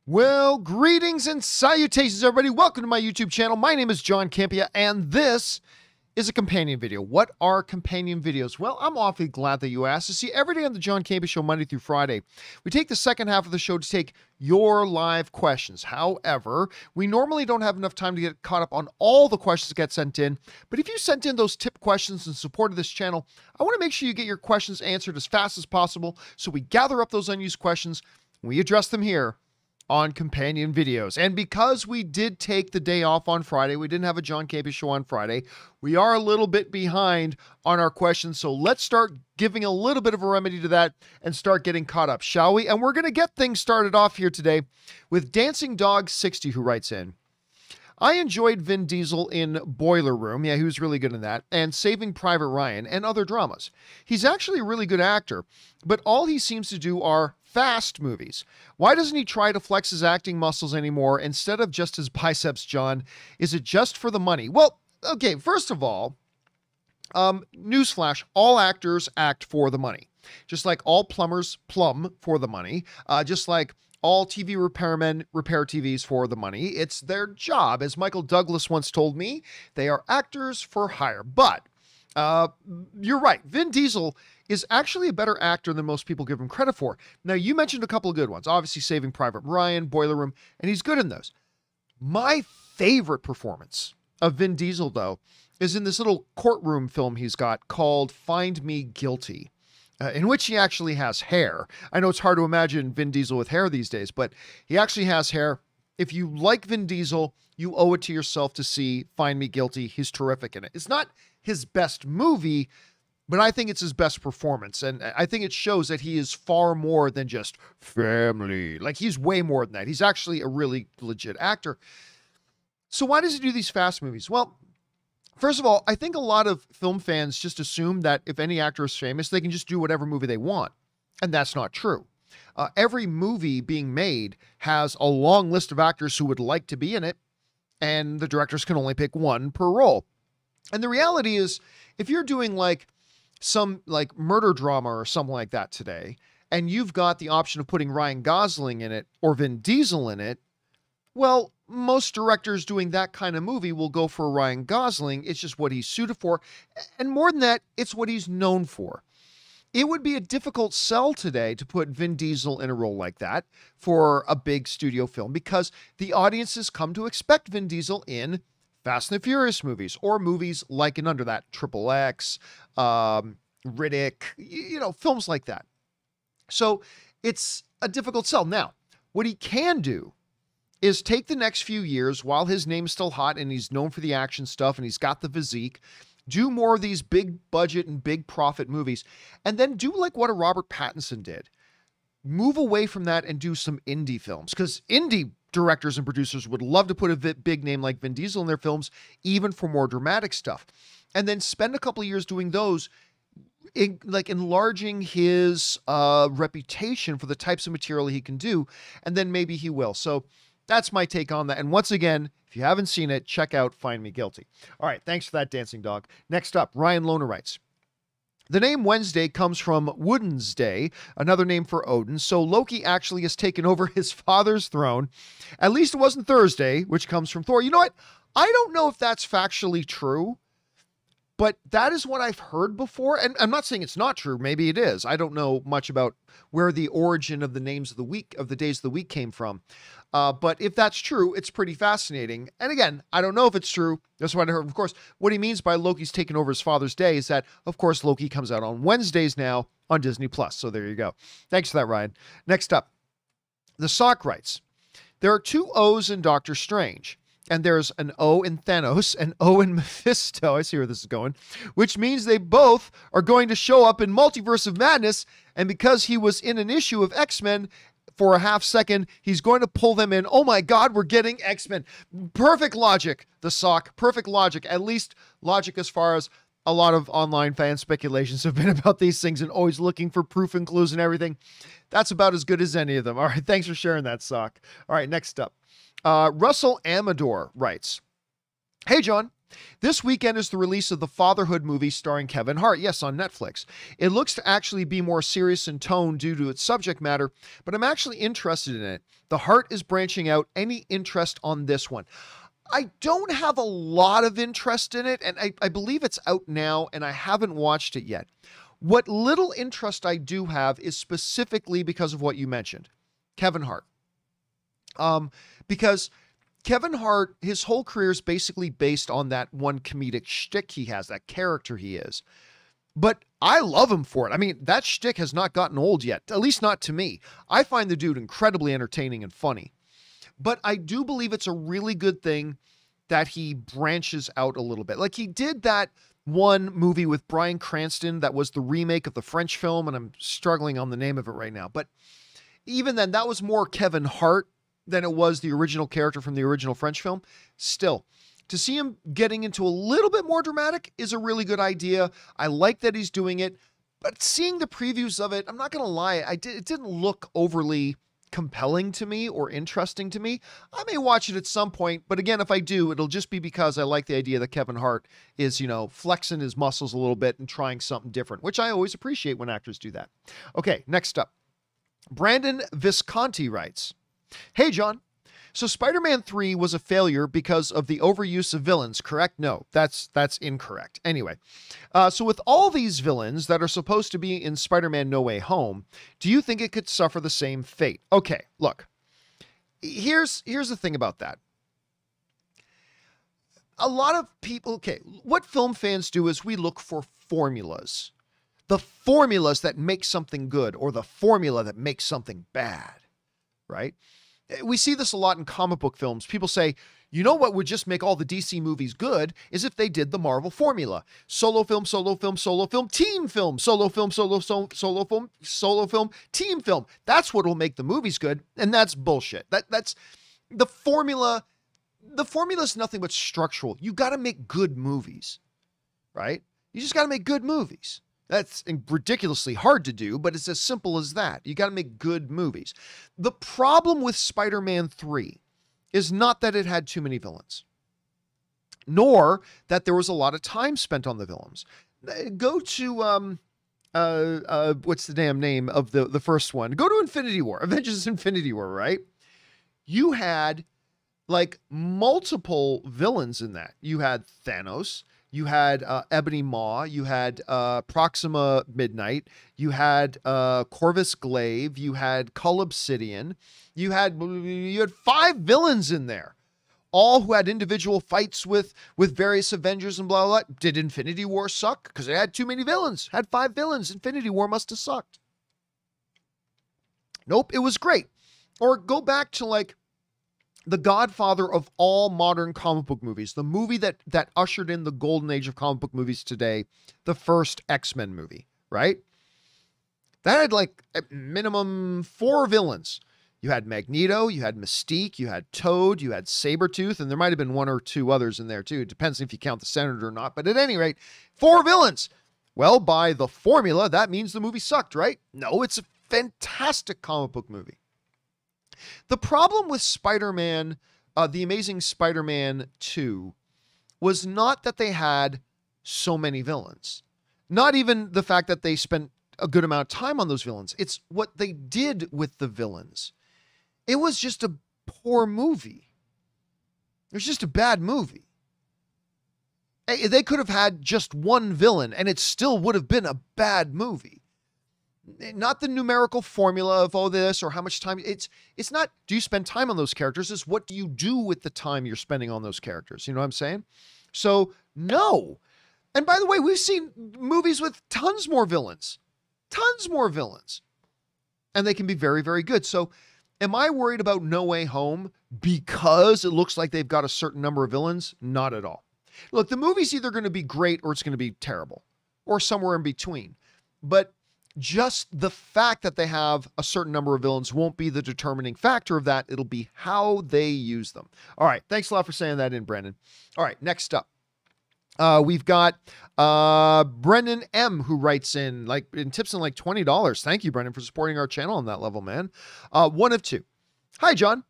Well, greetings and salutations, everybody. Welcome to my YouTube channel. My name is John Campea, and this is a companion video. What are companion videos? Well, I'm awfully glad that you asked. See, every day on the John Campea Show, Monday through Friday, we take the second half of the show to take your live questions. However, we normally don't have enough time to get caught up on all the questions that get sent in. But if you sent in those tip questions in support of this channel, I want to make sure you get your questions answered as fast as possible. So we gather up those unused questions, and we address them here on companion videos. And because we did take the day off on Friday, we didn't have a John Campea Show on Friday, we are a little bit behind on our questions. So let's start giving a little bit of a remedy to that and start getting caught up, shall we? And we're going to get things started off here today with Dancing Dog 60, who writes in, I enjoyed Vin Diesel in Boiler Room. Yeah, he was really good in that. And Saving Private Ryan and other dramas. He's actually a really good actor, but all he seems to do are fast movies. Why doesn't he try to flex his acting muscles anymore instead of just his biceps, John? Is it just for the money? Well, okay, first of all, newsflash, all actors act for the money. Just like all plumbers plumb for the money. Just like all TV repairmen repair TVs for the money. It's their job. As Michael Douglas once told me, they are actors for hire. But you're right. Vin Diesel is actually a better actor than most people give him credit for. Now, you mentioned a couple of good ones. Obviously, Saving Private Ryan, Boiler Room, and he's good in those. My favorite performance of Vin Diesel, though, is in this little courtroom film he's got called Find Me Guilty, in which he actually has hair. I know it's hard to imagine Vin Diesel with hair these days, but he actually has hair. If you like Vin Diesel, you owe it to yourself to see Find Me Guilty. He's terrific in it. It's not his best movie, but I think it's his best performance. And I think it shows that he is far more than just family. Like, he's way more than that. He's actually a really legit actor. So why does he do these fast movies? Well, first of all, I think a lot of film fans just assume that if any actor is famous, they can just do whatever movie they want. And that's not true. Every movie being made has a long list of actors who would like to be in it, and the directors can only pick one per role. And the reality is, if you're doing like some like murder drama or something like that today, and you've got the option of putting Ryan Gosling in it or Vin Diesel in it, well, most directors doing that kind of movie will go for Ryan Gosling. It's just what he's suited for. And more than that, it's what he's known for. It would be a difficult sell today to put Vin Diesel in a role like that for a big studio film, because the audiences come to expect Vin Diesel in Fast and the Furious movies or movies like and under that, Triple X, Riddick, films like that. So it's a difficult sell. Now, what he can do is take the next few years while his name's still hot and he's known for the action stuff and he's got the physique, do more of these big budget and big profit movies, and then do like what a Robert Pattinson did. Move away from that and do some indie films, because indie directors and producers would love to put a big name like Vin Diesel in their films, even for more dramatic stuff. And then spend a couple of years doing those, like enlarging his reputation for the types of material he can do, and then maybe he will. So that's my take on that. And once again, if you haven't seen it, check out Find Me Guilty. All right, thanks for that, Dancing Dog. Next up, Ryan Lohner writes, the name Wednesday comes from Woden's Day, another name for Odin, so Loki actually has taken over his father's throne. At least it wasn't Thursday, which comes from Thor. You know what? I don't know if that's factually true, but that is what I've heard before. And I'm not saying it's not true. Maybe it is. I don't know much about where the origin of the names of the week, of the days of the week came from. But if that's true, it's pretty fascinating. And again, I don't know if it's true. That's what I heard. Of course, what he means by Loki's taking over his father's day is that, of course, Loki comes out on Wednesdays now on Disney+. So there you go. Thanks for that, Ryan. Next up, The Sock writes, there are two O's in Doctor Strange. And there's an O in Thanos, an O in Mephisto. I see where this is going. Which means they both are going to show up in Multiverse of Madness. And because he was in an issue of X-Men for a half second, he's going to pull them in. Oh my God, we're getting X-Men. Perfect logic, The Sock. Perfect logic. At least logic as far as a lot of online fan speculations have been about these things and always looking for proof and clues and everything. That's about as good as any of them. All right, thanks for sharing that, Sock. All right, next up. Russell Amador writes, hey, John, This weekend is the release of the Fatherhood movie starring Kevin Hart, yes, on Netflix. It looks to actually be more serious in tone due to its subject matter, but I'm actually interested in it. The Hart is branching out. Any interest on this one? I don't have a lot of interest in it, and I believe it's out now, and I haven't watched it yet. What little interest I do have is specifically because of what you mentioned, Kevin Hart. Because Kevin Hart, his whole career is basically based on that one comedic shtick he has, that character he is. But I love him for it. I mean, that shtick has not gotten old yet, at least not to me. I find the dude incredibly entertaining and funny. But I do believe it's a really good thing that he branches out a little bit. Like he did that one movie with Bryan Cranston that was the remake of the French film, and I'm struggling on the name of it right now. But even then, that was more Kevin Hart than it was the original character from the original French film. Still, to see him getting into a little bit more dramatic is a really good idea. I like that he's doing it, but seeing the previews of it, I'm not going to lie, it didn't look overly compelling to me or interesting to me. I may watch it at some point, but again, if I do, it'll just be because I like the idea that Kevin Hart is, flexing his muscles a little bit and trying something different, which I always appreciate when actors do that. Okay, next up. Brandon Visconti writes, "Hey, John. So Spider-Man 3 was a failure because of the overuse of villains, correct? No, that's incorrect. Anyway, so with all these villains that are supposed to be in Spider-Man No Way Home, do you think it could suffer the same fate?" Okay, look. Here's the thing about that. A lot of people, what film fans do is we look for formulas. The formulas that make something good or the formula that makes something bad, right? We see this a lot in comic book films. People say, you know what would just make all the DC movies good is if they did the Marvel formula. Solo film, solo film, solo film, team film, solo film, solo film, solo film, team film. That's what will make the movies good, and that's bullshit. That's the formula. The formula is nothing but structural. You got to make good movies, right? You just got to make good movies. That's ridiculously hard to do, but it's as simple as that. You got to make good movies. The problem with Spider-Man 3 is not that it had too many villains, nor that there was a lot of time spent on the villains. Go to, what's the damn name of the first one? Go to Infinity War, Avengers Infinity War, right? You had like multiple villains in that. You had Thanos. You had Ebony Maw, you had Proxima Midnight, you had Corvus Glaive, you had Cull Obsidian, you had 5 villains in there, all who had individual fights with various Avengers and blah, blah, blah. Did Infinity War suck? Because it had too many villains. Had 5 villains. Infinity War must have sucked. Nope, it was great. Or go back to like the godfather of all modern comic book movies, the movie that ushered in the golden age of comic book movies today, the first X-Men movie, right? That had like at minimum 4 villains. You had Magneto, you had Mystique, you had Toad, you had Sabretooth, and there might have been 1 or 2 others in there too. It depends if you count the Senator or not, but at any rate, 4 villains. Well, by the formula, that means the movie sucked, right? No, it's a fantastic comic book movie. The problem with Spider-Man, The Amazing Spider-Man 2, was not that they had so many villains. Not even the fact that they spent a good amount of time on those villains. It's what they did with the villains. It was just a poor movie. It was just a bad movie. They could have had just one villain, and it still would have been a bad movie. Not the numerical formula of all this or how much time. It's not, do you spend time on those characters? It's what do you do with the time you're spending on those characters? You know what I'm saying? So, no. And by the way, we've seen movies with tons more villains. Tons more villains. And they can be very, very good. So, am I worried about No Way Home because it looks like they've got a certain number of villains? Not at all. Look, the movie's either going to be great or it's going to be terrible. Or somewhere in between. But just the fact that they have a certain number of villains won't be the determining factor of that. It'll be how they use them. All right. Thanks a lot for saying that in, Brendan. All right. Next up, we've got Brendan M, who writes in tips in like $20. Thank you, Brendan, for supporting our channel on that level, man. One of two. Hi, John.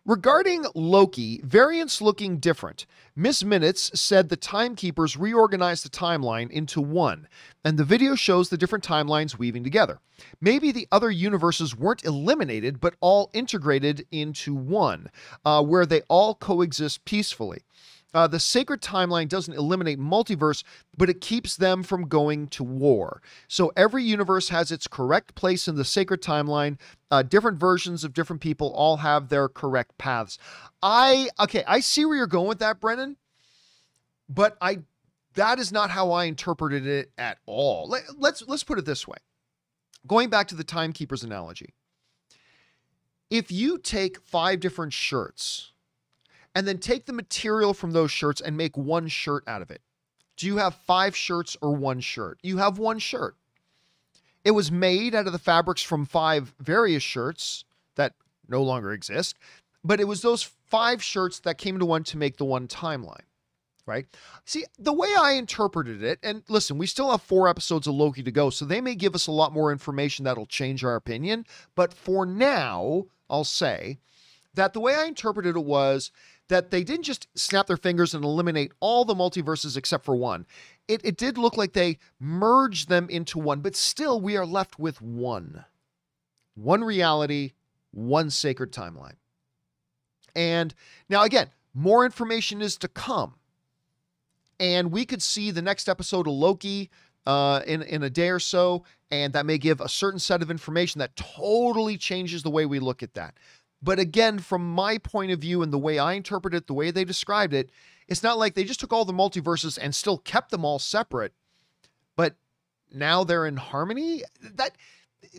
Regarding Loki, variants looking different. Miss Minutes said the timekeepers reorganized the timeline into one, and the video shows the different timelines weaving together. Maybe the other universes weren't eliminated, but all integrated into one, where they all coexist peacefully. The sacred timeline doesn't eliminate multiverse, but it keeps them from going to war. So every universe has its correct place in the sacred timeline. Different versions of different people all have their correct paths. I see where you're going with that, Brennan, but that is not how I interpreted it at all. Let's put it this way. Going back to the timekeepers analogy. If you take 5 different shirts and then take the material from those shirts and make one shirt out of it, do you have 5 shirts or one shirt? You have one shirt. It was made out of the fabrics from 5 various shirts that no longer exist, but it was those 5 shirts that came into one to make the one timeline, right? See, the way I interpreted it, and listen, we still have 4 episodes of Loki to go, so they may give us a lot more information that'll change our opinion, but for now, I'll say that the way I interpreted it was that they didn't just snap their fingers and eliminate all the multiverses except for one. It did look like they merged them into one, but still we are left with one. One reality, one sacred timeline. And now again, more information is to come. And we could see the next episode of Loki in a day or so, and that may give a certain set of information that totally changes the way we look at that. But again, from my point of view and the way I interpret it, the way they described it, it's not like they just took all the multiverses and still kept them all separate, but now they're in harmony. That,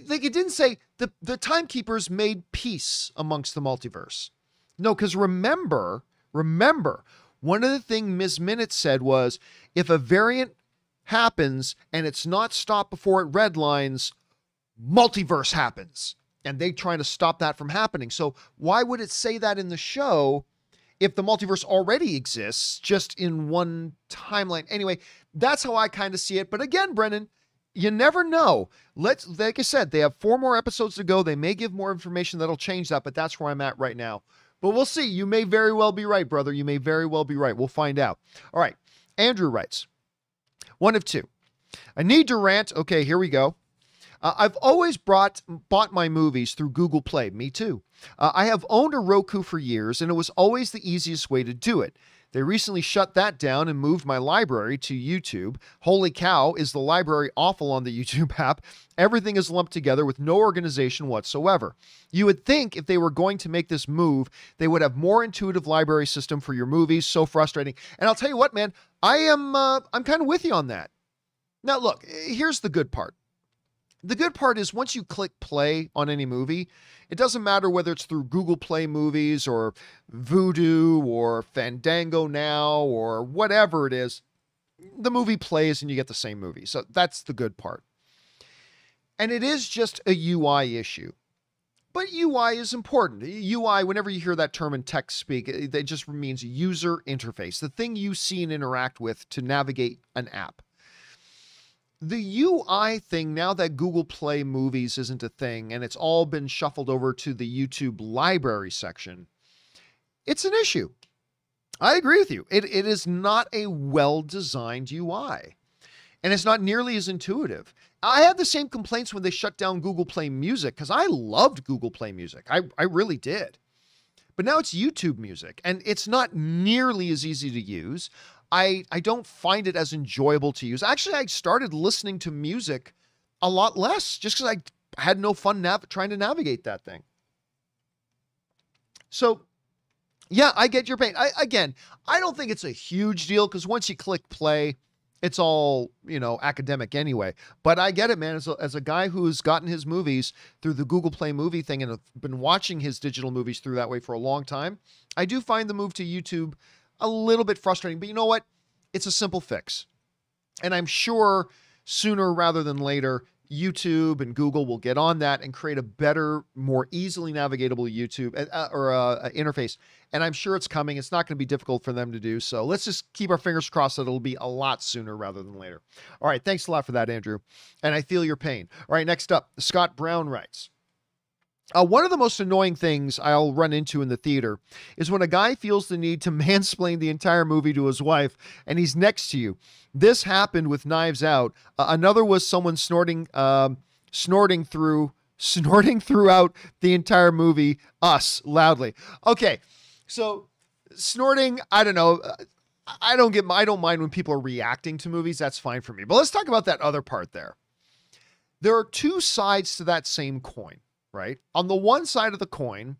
like, it didn't say the timekeepers made peace amongst the multiverse. No, because remember, one of the things Ms. Minute said was, if a variant happens and it's not stopped before it redlines, multiverse happens. And they trying to stop that from happening. So why would it say that in the show if the multiverse already exists, just in one timeline? Anyway, that's how I kind of see it. But again, Brennan, you never know. Like I said, they have 4 more episodes to go. They may give more information that'll change that, but that's where I'm at right now. But we'll see. You may very well be right, brother. You may very well be right. We'll find out. All right. Andrew writes, 1 of 2. I need to rant. Okay, here we go. I've always bought my movies through Google Play. Me too. I have owned a Roku for years, and it was always the easiest way to do it. They recently shut that down and moved my library to YouTube. Holy cow, is the library awful on the YouTube app. Everything is lumped together with no organization whatsoever. You would think if they were going to make this move, they would have more intuitive library system for your movies. So frustrating. And I'll tell you what, man, I'm kind of with you on that. Now, look, here's the good part. The good part is once you click play on any movie, it doesn't matter whether it's through Google Play Movies or Vudu or Fandango Now or whatever it is, the movie plays and you get the same movie. So that's the good part. And it is just a UI issue. But UI is important. UI, whenever you hear that term in tech speak, it just means user interface, the thing you see and interact with to navigate an app. The UI thing, now that Google Play Movies isn't a thing and it's all been shuffled over to the YouTube library section, it's an issue. I agree with you. It is not a well-designed UI. And it's not nearly as intuitive. I had the same complaints when they shut down Google Play Music because I loved Google Play Music. I really did. But now it's YouTube Music and it's not nearly as easy to use. I don't find it as enjoyable to use. Actually, I started listening to music a lot less just because I had no fun trying to navigate that thing. So, yeah, I get your pain. I don't think it's a huge deal because once you click play, it's all, academic anyway. But I get it, man. As a guy who's gotten his movies through the Google Play Movie thing and have been watching his digital movies through that way for a long time, I do find the move to YouTube a little bit frustrating, but you know what? It's a simple fix. And I'm sure sooner rather than later, YouTube and Google will get on that and create a better, more easily navigatable YouTube interface. And I'm sure it's coming. It's not going to be difficult for them to do. So let's just keep our fingers crossed that it'll be a lot sooner rather than later. All right. Thanks a lot for that, Andrew. And I feel your pain. All right. Next up, Scott Brown writes, One of the most annoying things I'll run into in the theater is when a guy feels the need to mansplain the entire movie to his wife and he's next to you. This happened with Knives Out. Another was someone snorting throughout the entire movie, us, loudly. Okay, so snorting, I don't know. I don't mind when people are reacting to movies. That's fine for me. But let's talk about that other part there. There are two sides to that same coin. Right? On the one side of the coin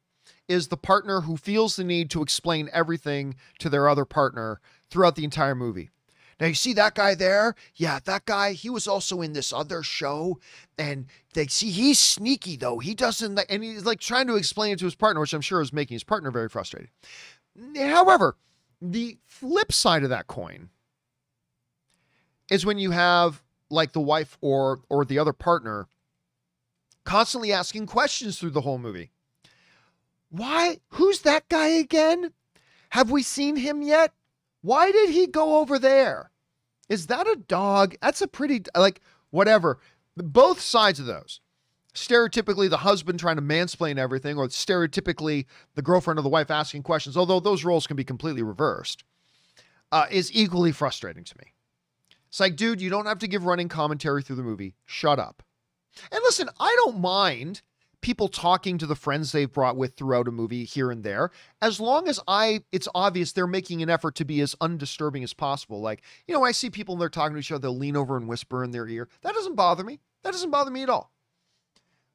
is the partner who feels the need to explain everything to their other partner throughout the entire movie. Now, you see that guy there? Yeah, that guy, he was also in this other show. And he's sneaky though. He doesn't, and he's like trying to explain it to his partner, which I'm sure is making his partner very frustrated. However, the flip side of that coin is when you have like the wife or the other partner constantly asking questions through the whole movie. Why? Who's that guy again? Have we seen him yet? Why did he go over there? Is that a dog? That's a pretty, like, whatever. Both sides of those. Stereotypically, the husband trying to mansplain everything, or stereotypically, the girlfriend or the wife asking questions, although those roles can be completely reversed, is equally frustrating to me. It's like, dude, you don't have to give running commentary through the movie. Shut up. And listen, I don't mind people talking to the friends they've brought with throughout a movie here and there, as long as it's obvious they're making an effort to be as undisturbing as possible. Like, you know, I see people and they're talking to each other, they'll lean over and whisper in their ear. That doesn't bother me. That doesn't bother me at all.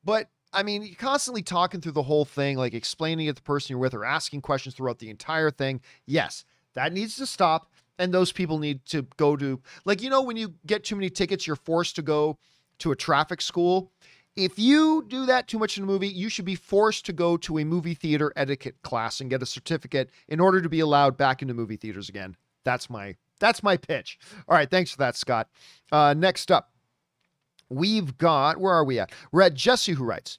But I mean, you're constantly talking through the whole thing, like explaining it to the person you're with or asking questions throughout the entire thing. Yes, that needs to stop. And those people need to go to, like, you know, when you get too many tickets, you're forced to go to a traffic school. If you do that too much in a movie, you should be forced to go to a movie theater etiquette class and get a certificate in order to be allowed back into movie theaters again. That's my pitch. All right. Thanks for that, Scott. Next up, we've got, where are we at? We're at Jesse, who writes,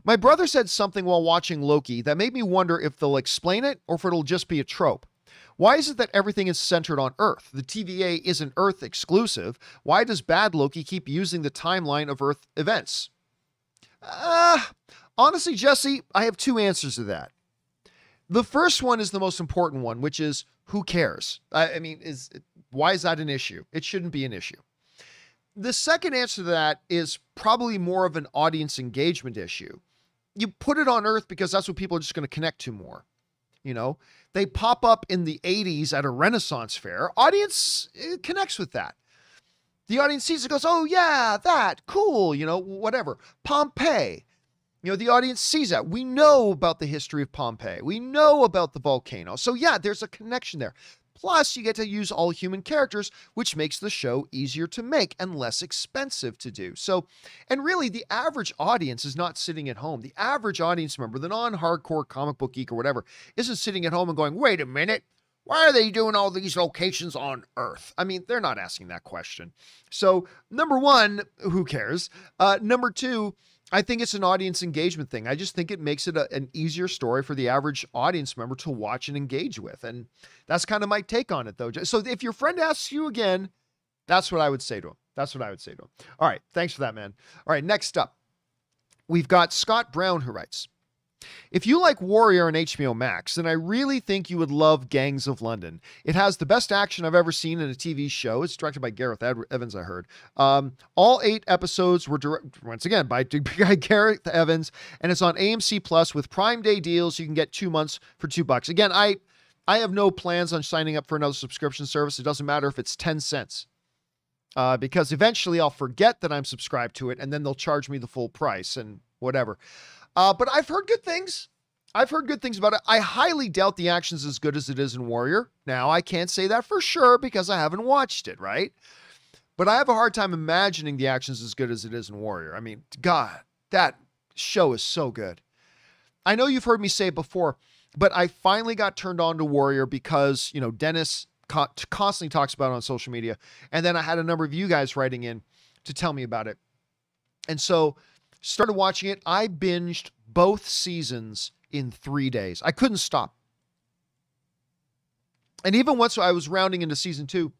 my brother said something while watching Loki that made me wonder if they'll explain it or if it'll just be a trope. Why is it that everything is centered on Earth? The TVA isn't Earth exclusive. Why does bad Loki keep using the timeline of Earth events? Honestly, Jesse, I have two answers to that. The first one is the most important one, which is who cares? I mean, why is that an issue? It shouldn't be an issue. The second answer to that is probably more of an audience engagement issue. You put it on Earth because that's what people are just going to connect to more. You know, they pop up in the 80s at a Renaissance fair. Audience connects with that. The audience sees it, goes, oh yeah, that, cool, you know, whatever. Pompeii. You know, the audience sees that. We know about the history of Pompeii. We know about the volcano. So yeah, there's a connection there. Plus, you get to use all human characters, which makes the show easier to make and less expensive to do. So, and really, the average audience is not sitting at home. The average audience member, the non-hardcore comic book geek or whatever, isn't sitting at home and going, wait a minute, why are they doing all these locations on Earth? I mean, they're not asking that question. So, number one, who cares? Number two, I think it's an audience engagement thing. I just think it makes it an easier story for the average audience member to watch and engage with. And that's kind of my take on it, though. So if your friend asks you again, that's what I would say to him. That's what I would say to him. All right. Thanks for that, man. All right. Next up, we've got Scott Brown, who writes, if you like Warrior on HBO Max, then I really think you would love Gangs of London. It has the best action I've ever seen in a TV show. It's directed by Gareth Evans, I heard. All 8 episodes were directed, once again, by Gareth Evans, and it's on AMC Plus with Prime Day deals. You can get 2 months for $2. Again, I have no plans on signing up for another subscription service. It doesn't matter if it's 10 cents. Because eventually I'll forget that I'm subscribed to it, and then they'll charge me the full price and whatever. But I've heard good things. I've heard good things about it. I highly doubt the action's as good as it is in Warrior. Now, I can't say that for sure because I haven't watched it, right? But I have a hard time imagining the action's as good as it is in Warrior. I mean, God, that show is so good. I know you've heard me say it before, but I finally got turned on to Warrior because, you know, Dennis constantly talks about it on social media. And then I had a number of you guys writing in to tell me about it. And so started watching it. I binged both seasons in 3 days. I couldn't stop. And even once I was rounding into season 2,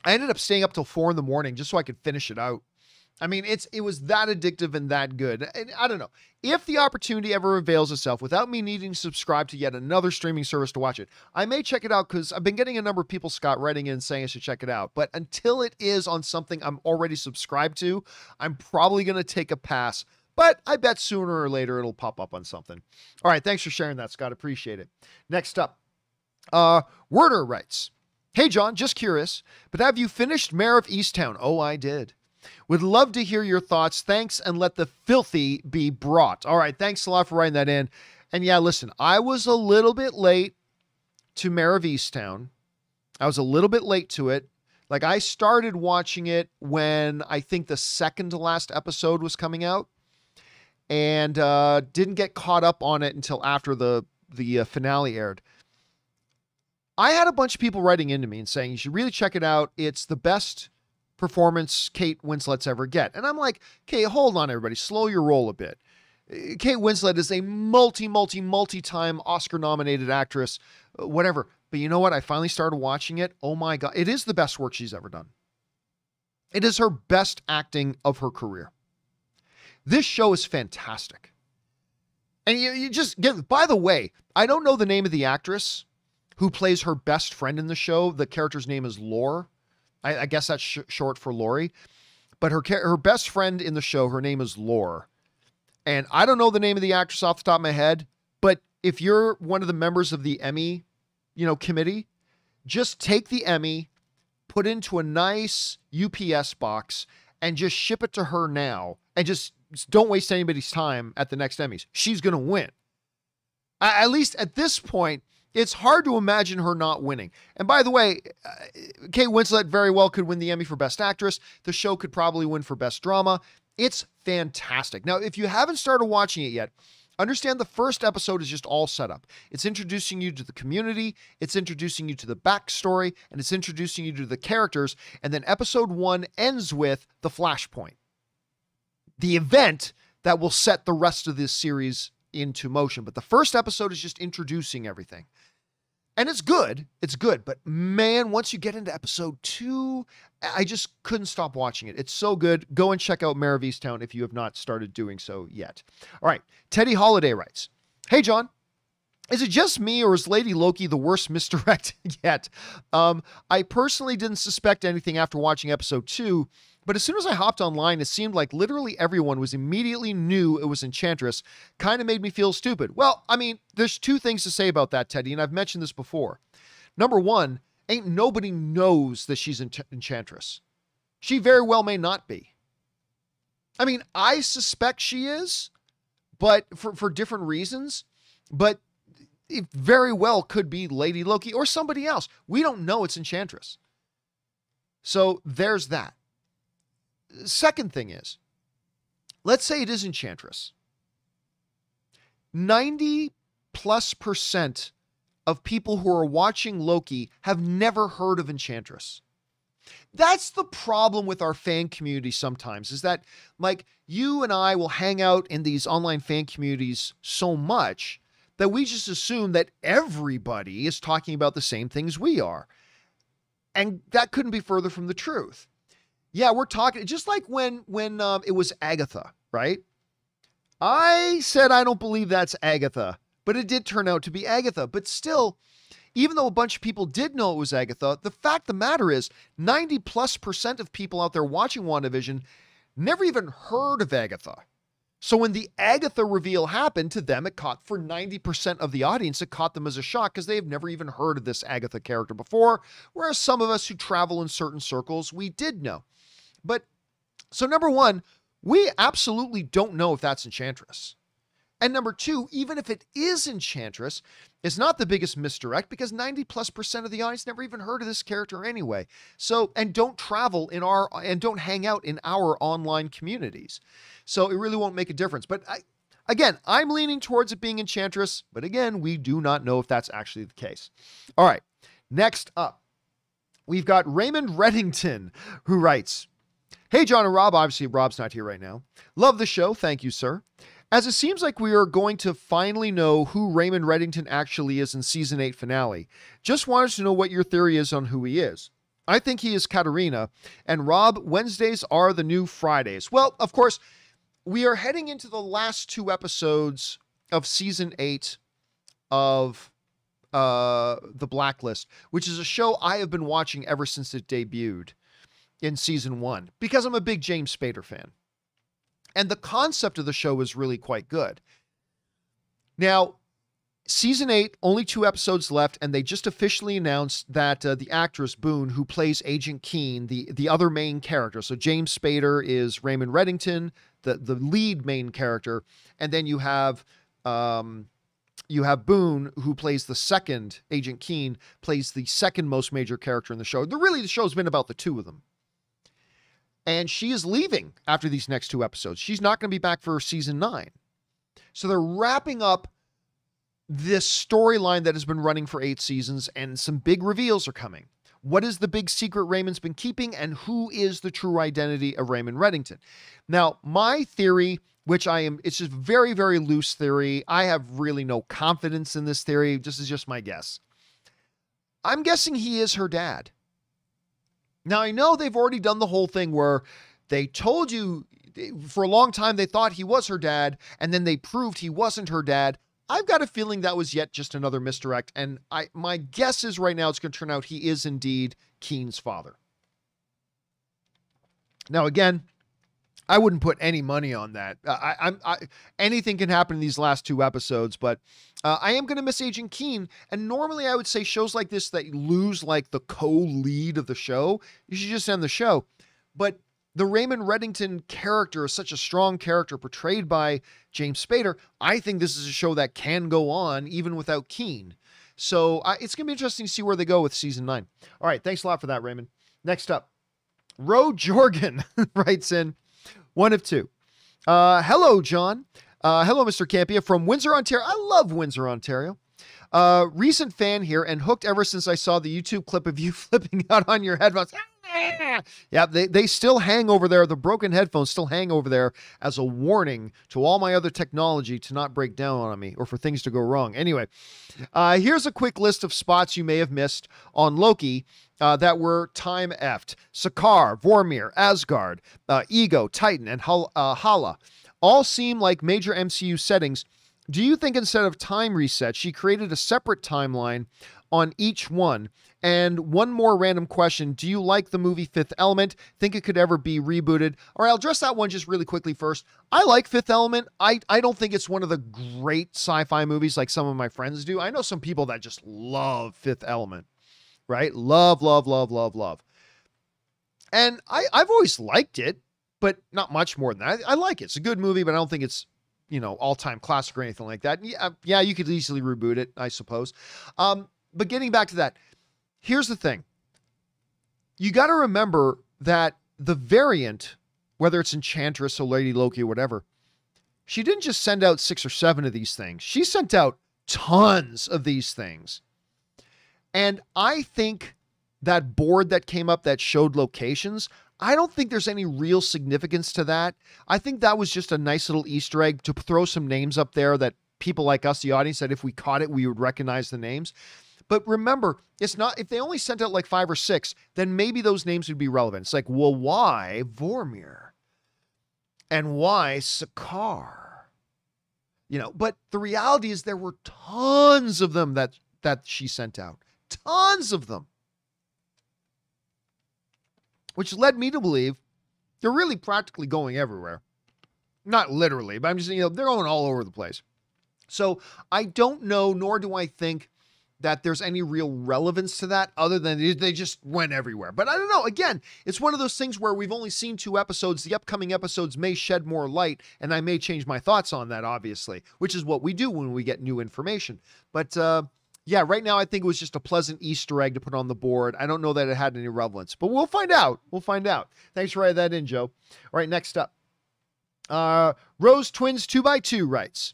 I ended up staying up till 4 a.m. just so I could finish it out. I mean, it was that addictive and that good. And I don't know. If the opportunity ever avails itself without me needing to subscribe to yet another streaming service to watch it, I may check it out because I've been getting a number of people, Scott, writing in saying I should check it out. But until it is on something I'm already subscribed to, I'm probably going to take a pass. But I bet sooner or later it'll pop up on something. All right. Thanks for sharing that, Scott. Appreciate it. Next up, Werder writes, "Hey, John, just curious, but have you finished Mayor of Easttown?" Oh, I did. "Would love to hear your thoughts. Thanks, and let the filthy be brought." All right. Thanks a lot for writing that in. And yeah, listen, I was a little bit late to Mayor of Easttown. I was a little bit late to it. Like, I started watching it when I think the second to last episode was coming out, and didn't get caught up on it until after the finale aired. I had a bunch of people writing into me and saying, you should really check it out. It's the best performance Kate Winslet's ever get. And I'm like, okay, hold on, everybody. Slow your roll a bit. Kate Winslet is a multi-time Oscar-nominated actress, whatever. But you know what? I finally started watching it. Oh my God. It is the best work she's ever done. It is her best acting of her career. This show is fantastic. And you just get, by the way, I don't know the name of the actress who plays her best friend in the show. The character's name is Lore. I guess that's short for Lori. But her best friend in the show, her name is Lore. And I don't know the name of the actress off the top of my head, but if you're one of the members of the Emmy, committee, just take the Emmy, put into a nice UPS box, and just ship it to her now. And just don't waste anybody's time at the next Emmys. She's going to win. At least at this point, it's hard to imagine her not winning. And by the way, Kate Winslet very well could win the Emmy for Best Actress. The show could probably win for Best Drama. It's fantastic. Now, if you haven't started watching it yet, understand the first episode is just all set up. It's introducing you to the community, it's introducing you to the backstory, and it's introducing you to the characters. And then episode 1 ends with the flashpoint, the event that will set the rest of this series into motion. But the first episode is just introducing everything. And it's good. It's good. But man, once you get into episode 2, I just couldn't stop watching it. It's so good. Go and check out Mayor of Easttown if you have not started doing so yet. All right. Teddy Holiday writes, "Hey, John, is it just me or is Lady Loki the worst misdirect yet? I personally didn't suspect anything after watching episode 2, but as soon as I hopped online, it seemed like literally everyone was immediately knew it was Enchantress. Kind of made me feel stupid." Well, I mean, there's 2 things to say about that, Teddy, and I've mentioned this before. Number 1, ain't nobody knows that she's Enchantress. She very well may not be. I mean, I suspect she is, but for different reasons, but it very well could be Lady Loki or somebody else. We don't know it's Enchantress. So there's that. Second thing is, let's say it is Enchantress. 90+% of people who are watching Loki have never heard of Enchantress. That's the problem with our fan community sometimes, is that, like, you and I will hang out in these online fan communities so much that we just assume that everybody is talking about the same things we are. And that couldn't be further from the truth. Yeah, we're talking just like when it was Agatha, right? I said I don't believe that's Agatha, but it did turn out to be Agatha. But still, even though a bunch of people did know it was Agatha, the fact of the matter is 90+% of people out there watching WandaVision never even heard of Agatha. So when the Agatha reveal happened to them, it caught, for 90% of the audience, it caught them as a shock because they've never even heard of this Agatha character before. Whereas some of us who travel in certain circles, we did know. But so number 1, we absolutely don't know if that's Enchantress. And number 2, even if it is Enchantress, it's not the biggest misdirect because 90+% of the audience never even heard of this character anyway. So, and don't travel and don't hang out in our online communities. So it really won't make a difference. But again, I'm leaning towards it being Enchantress, but again, we do not know if that's actually the case. All right. Next up, we've got Raymond Reddington, who writes, "Hey, John and Rob," obviously Rob's not here right now. "Love the show. Thank you, sir. As it seems like we are going to finally know who Raymond Reddington actually is in season 8 finale. Just wanted to know what your theory is on who he is. I think he is Katerina. And Rob, Wednesdays are the new Fridays. Well, of course, we are heading into the last 2 episodes of season 8 of The Blacklist, which is a show I have been watching ever since it debuted in season 1, because I'm a big James Spader fan. And the concept of the show is really quite good. Now, season 8, only 2 episodes left, and they just officially announced that the actress Boone, who plays Agent Keene, the other main character, so James Spader is Raymond Reddington, the lead main character, and then you have Boone, who plays the second, Agent Keene, plays the second most major character in the show. The show's been about the 2 of them. And she is leaving after these next 2 episodes. She's not going to be back for season 9. So they're wrapping up this storyline that has been running for 8 seasons, and some big reveals are coming. What is the big secret Raymond's been keeping, and who is the true identity of Raymond Reddington? Now, my theory, it's just very, very loose theory. I have really no confidence in this theory. This is just my guess. I'm guessing he is her dad. Now, I know they've already done the whole thing where they told you for a long time they thought he was her dad, and then they proved he wasn't her dad. I've got a feeling that was yet just another misdirect, and my guess is right now it's going to turn out he is indeed Keene's father. Now, again, I wouldn't put any money on that. Anything can happen in these last 2 episodes, but I am going to miss Agent Keene. And normally I would say shows like this that lose like the co-lead of the show, you should just end the show. But the Raymond Reddington character is such a strong character portrayed by James Spader. I think this is a show that can go on even without Keene. So it's going to be interesting to see where they go with season 9. All right. Thanks a lot for that, Raymond. Next up, Ro Jorgen writes in, 1 of 2. Hello, John. Hello, Mr. Campea from Windsor, Ontario. I love Windsor, Ontario. Recent fan here and hooked ever since I saw the YouTube clip of you flipping out on your headphones. Yeah, they still hang over there. The broken headphones still hang over there as a warning to all my other technology to not break down on me or for things to go wrong. Anyway, here's a quick list of spots you may have missed on Loki that were time effed. Sakaar, Vormir, Asgard, Ego, Titan, and Hala all seem like major MCU settings. Do you think instead of time reset, she created a separate timeline on each one? And one more random question. Do you like the movie Fifth Element? Think it could ever be rebooted? All right, I'll address that one just really quickly first. I like Fifth Element. I don't think it's one of the great sci-fi movies like some of my friends do. I know some people that just love Fifth Element, right? Love, love, love, love, love. And I've always liked it, but not much more than that. I like it. It's a good movie, but I don't think it's, all-time classic or anything like that. Yeah, you could easily reboot it, I suppose. But getting back to that, here's the thing. You got to remember that the variant, whether it's Enchantress or Lady Loki or whatever, she didn't just send out 6 or 7 of these things. She sent out tons of these things. And I think that board that came up that showed locations, I don't think there's any real significance to that. I think that was just a nice little Easter egg to throw some names up there that people like us, the audience, that if we caught it, we would recognize the names. But remember, it's not, if they only sent out like 5 or 6, then maybe those names would be relevant. It's like, well, why Vormir? And why Sakaar? But the reality is there were tons of them that she sent out. Tons of them. Which led me to believe they're really practically going everywhere. Not literally, but I'm just saying, they're going all over the place. So I don't know, nor do I think that there's any real relevance to that other than they just went everywhere. But I don't know. Again, it's one of those things where we've only seen 2 episodes. The upcoming episodes may shed more light, and I may change my thoughts on that, obviously, which is what we do when we get new information. But yeah, right now I think it was just a pleasant Easter egg to put on the board. I don't know that it had any relevance, but we'll find out. We'll find out. Thanks for writing that in, Joe. All right, next up. Rose Twins 2x2 writes,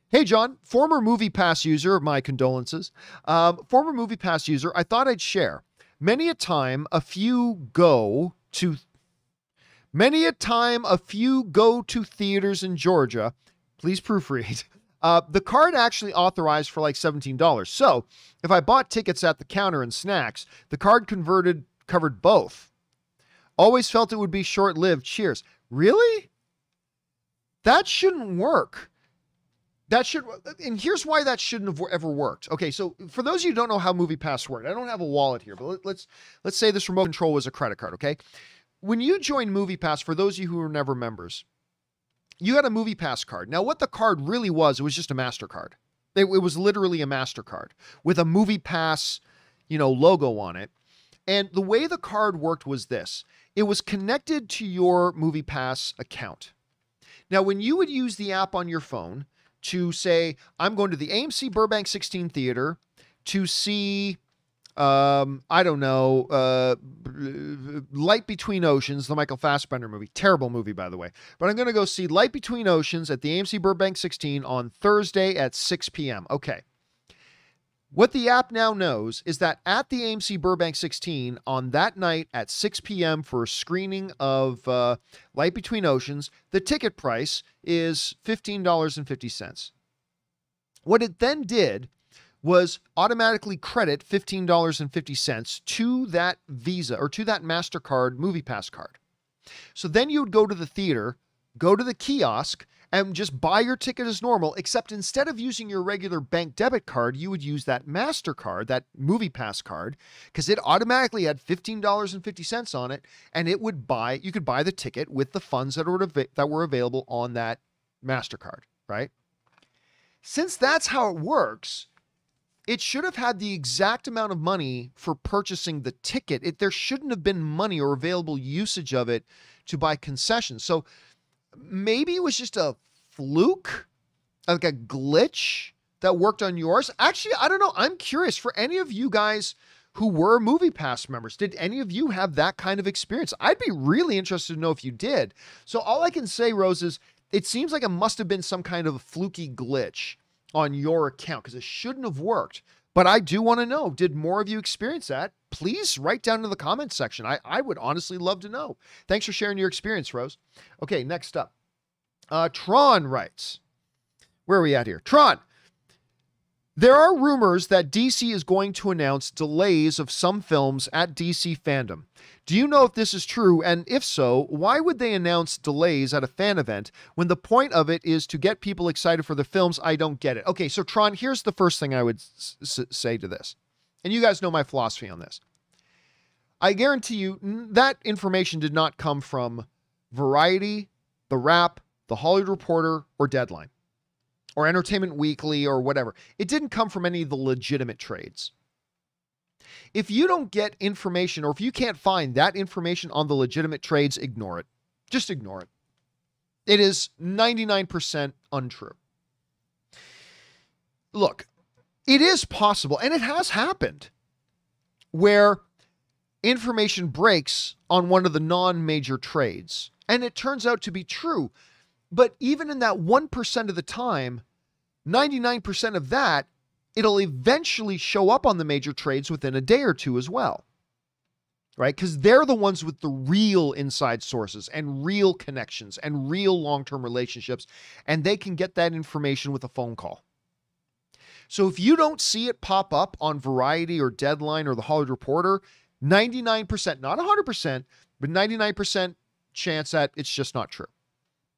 hey, John, former Movie Pass user, my condolences. Former Movie Pass user, I thought I'd share. Many a time a few go to theaters in Georgia. Please proofread. The card actually authorized for like $17. So if I bought tickets at the counter and snacks, the card converted covered both. Always felt it would be short-lived. Cheers. Really? That shouldn't work. And here's why that shouldn't have ever worked. Okay, so for those of you who don't know how MoviePass worked, I don't have a wallet here, but let's say this remote control was a credit card, okay? When you join MoviePass, for those of you who are never members, you had a MoviePass card. Now, what the card really was, it was just a MasterCard. It was literally a MasterCard with a MoviePass, logo on it. And the way the card worked was this. It was connected to your MoviePass account. Now, when you would use the app on your phone to say, I'm going to the AMC Burbank 16 Theater to see, I don't know, Light Between Oceans, the Michael Fassbender movie. Terrible movie, by the way. But I'm going to go see Light Between Oceans at the AMC Burbank 16 on Thursday at 6 p.m. Okay. What the app now knows is that at the AMC Burbank 16 on that night at 6 p.m. for a screening of Light Between Oceans, the ticket price is $15.50. What it then did was automatically credit $15.50 to that Visa or to that MasterCard MoviePass card. So then you would go to the theater, go to the kiosk, and just buy your ticket as normal, except instead of using your regular bank debit card, you would use that MasterCard, that MoviePass card, because it automatically had $15.50 on it, and you could buy the ticket with the funds that were available on that MasterCard, right? Since that's how it works, it should have had the exact amount of money for purchasing the ticket. There shouldn't have been money or available usage of it to buy concessions. So maybe it was just a fluke, like a glitch that worked on yours. Actually, I don't know. I'm curious, for any of you guys who were MoviePass members, did any of you have that kind of experience? I'd be really interested to know if you did. So all I can say, Rose, is it seems like it must have been some kind of fluky glitch on your account because it shouldn't have worked. But I do want to know, did more of you experience that? Please write down in the comments section. I would honestly love to know. Thanks for sharing your experience, Rose. Okay, next up. Tron writes, where are we at here? Tron, there are rumors that DC is going to announce delays of some films at DC Fandom. Do you know if this is true? And if so, why would they announce delays at a fan event when the point of it is to get people excited for the films? I don't get it. Okay, so Tron, here's the first thing I would say to this. And you guys know my philosophy on this. I guarantee you that information did not come from Variety, The Wrap, The Hollywood Reporter, or Deadline, or Entertainment Weekly, or whatever. It didn't come from any of the legitimate trades. If you don't get information, or if you can't find that information on the legitimate trades, ignore it. Just ignore it. It is 99% untrue. Look, it is possible, and it has happened, where information breaks on one of the non-major trades, and it turns out to be true. But even in that 1% of the time, 99% of that, it'll eventually show up on the major trades within a day or two as well, right? Because they're the ones with the real inside sources and real connections and real long-term relationships, and they can get that information with a phone call. So if you don't see it pop up on Variety or Deadline or the Hollywood Reporter, 99%, not 100%, but 99% chance that it's just not true.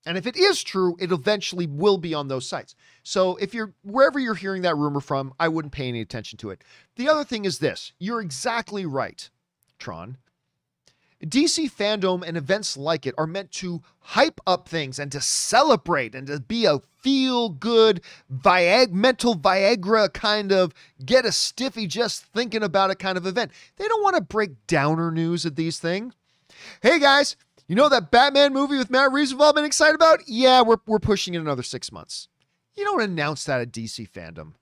And if it is true, it eventually will be on those sites. So if you're wherever you're hearing that rumor from, I wouldn't pay any attention to it. The other thing is this. You're exactly right, Tron. DC fandom and events like it are meant to hype up things and to celebrate and to be a feel-good, mental Viagra kind of get a stiffy just thinking about it kind of event. They don't want to break downer news at these things. Hey guys, you know that Batman movie with Matt Reeves we've all been excited about? Yeah, we're pushing it another 6 months. You don't announce that at DC fandom.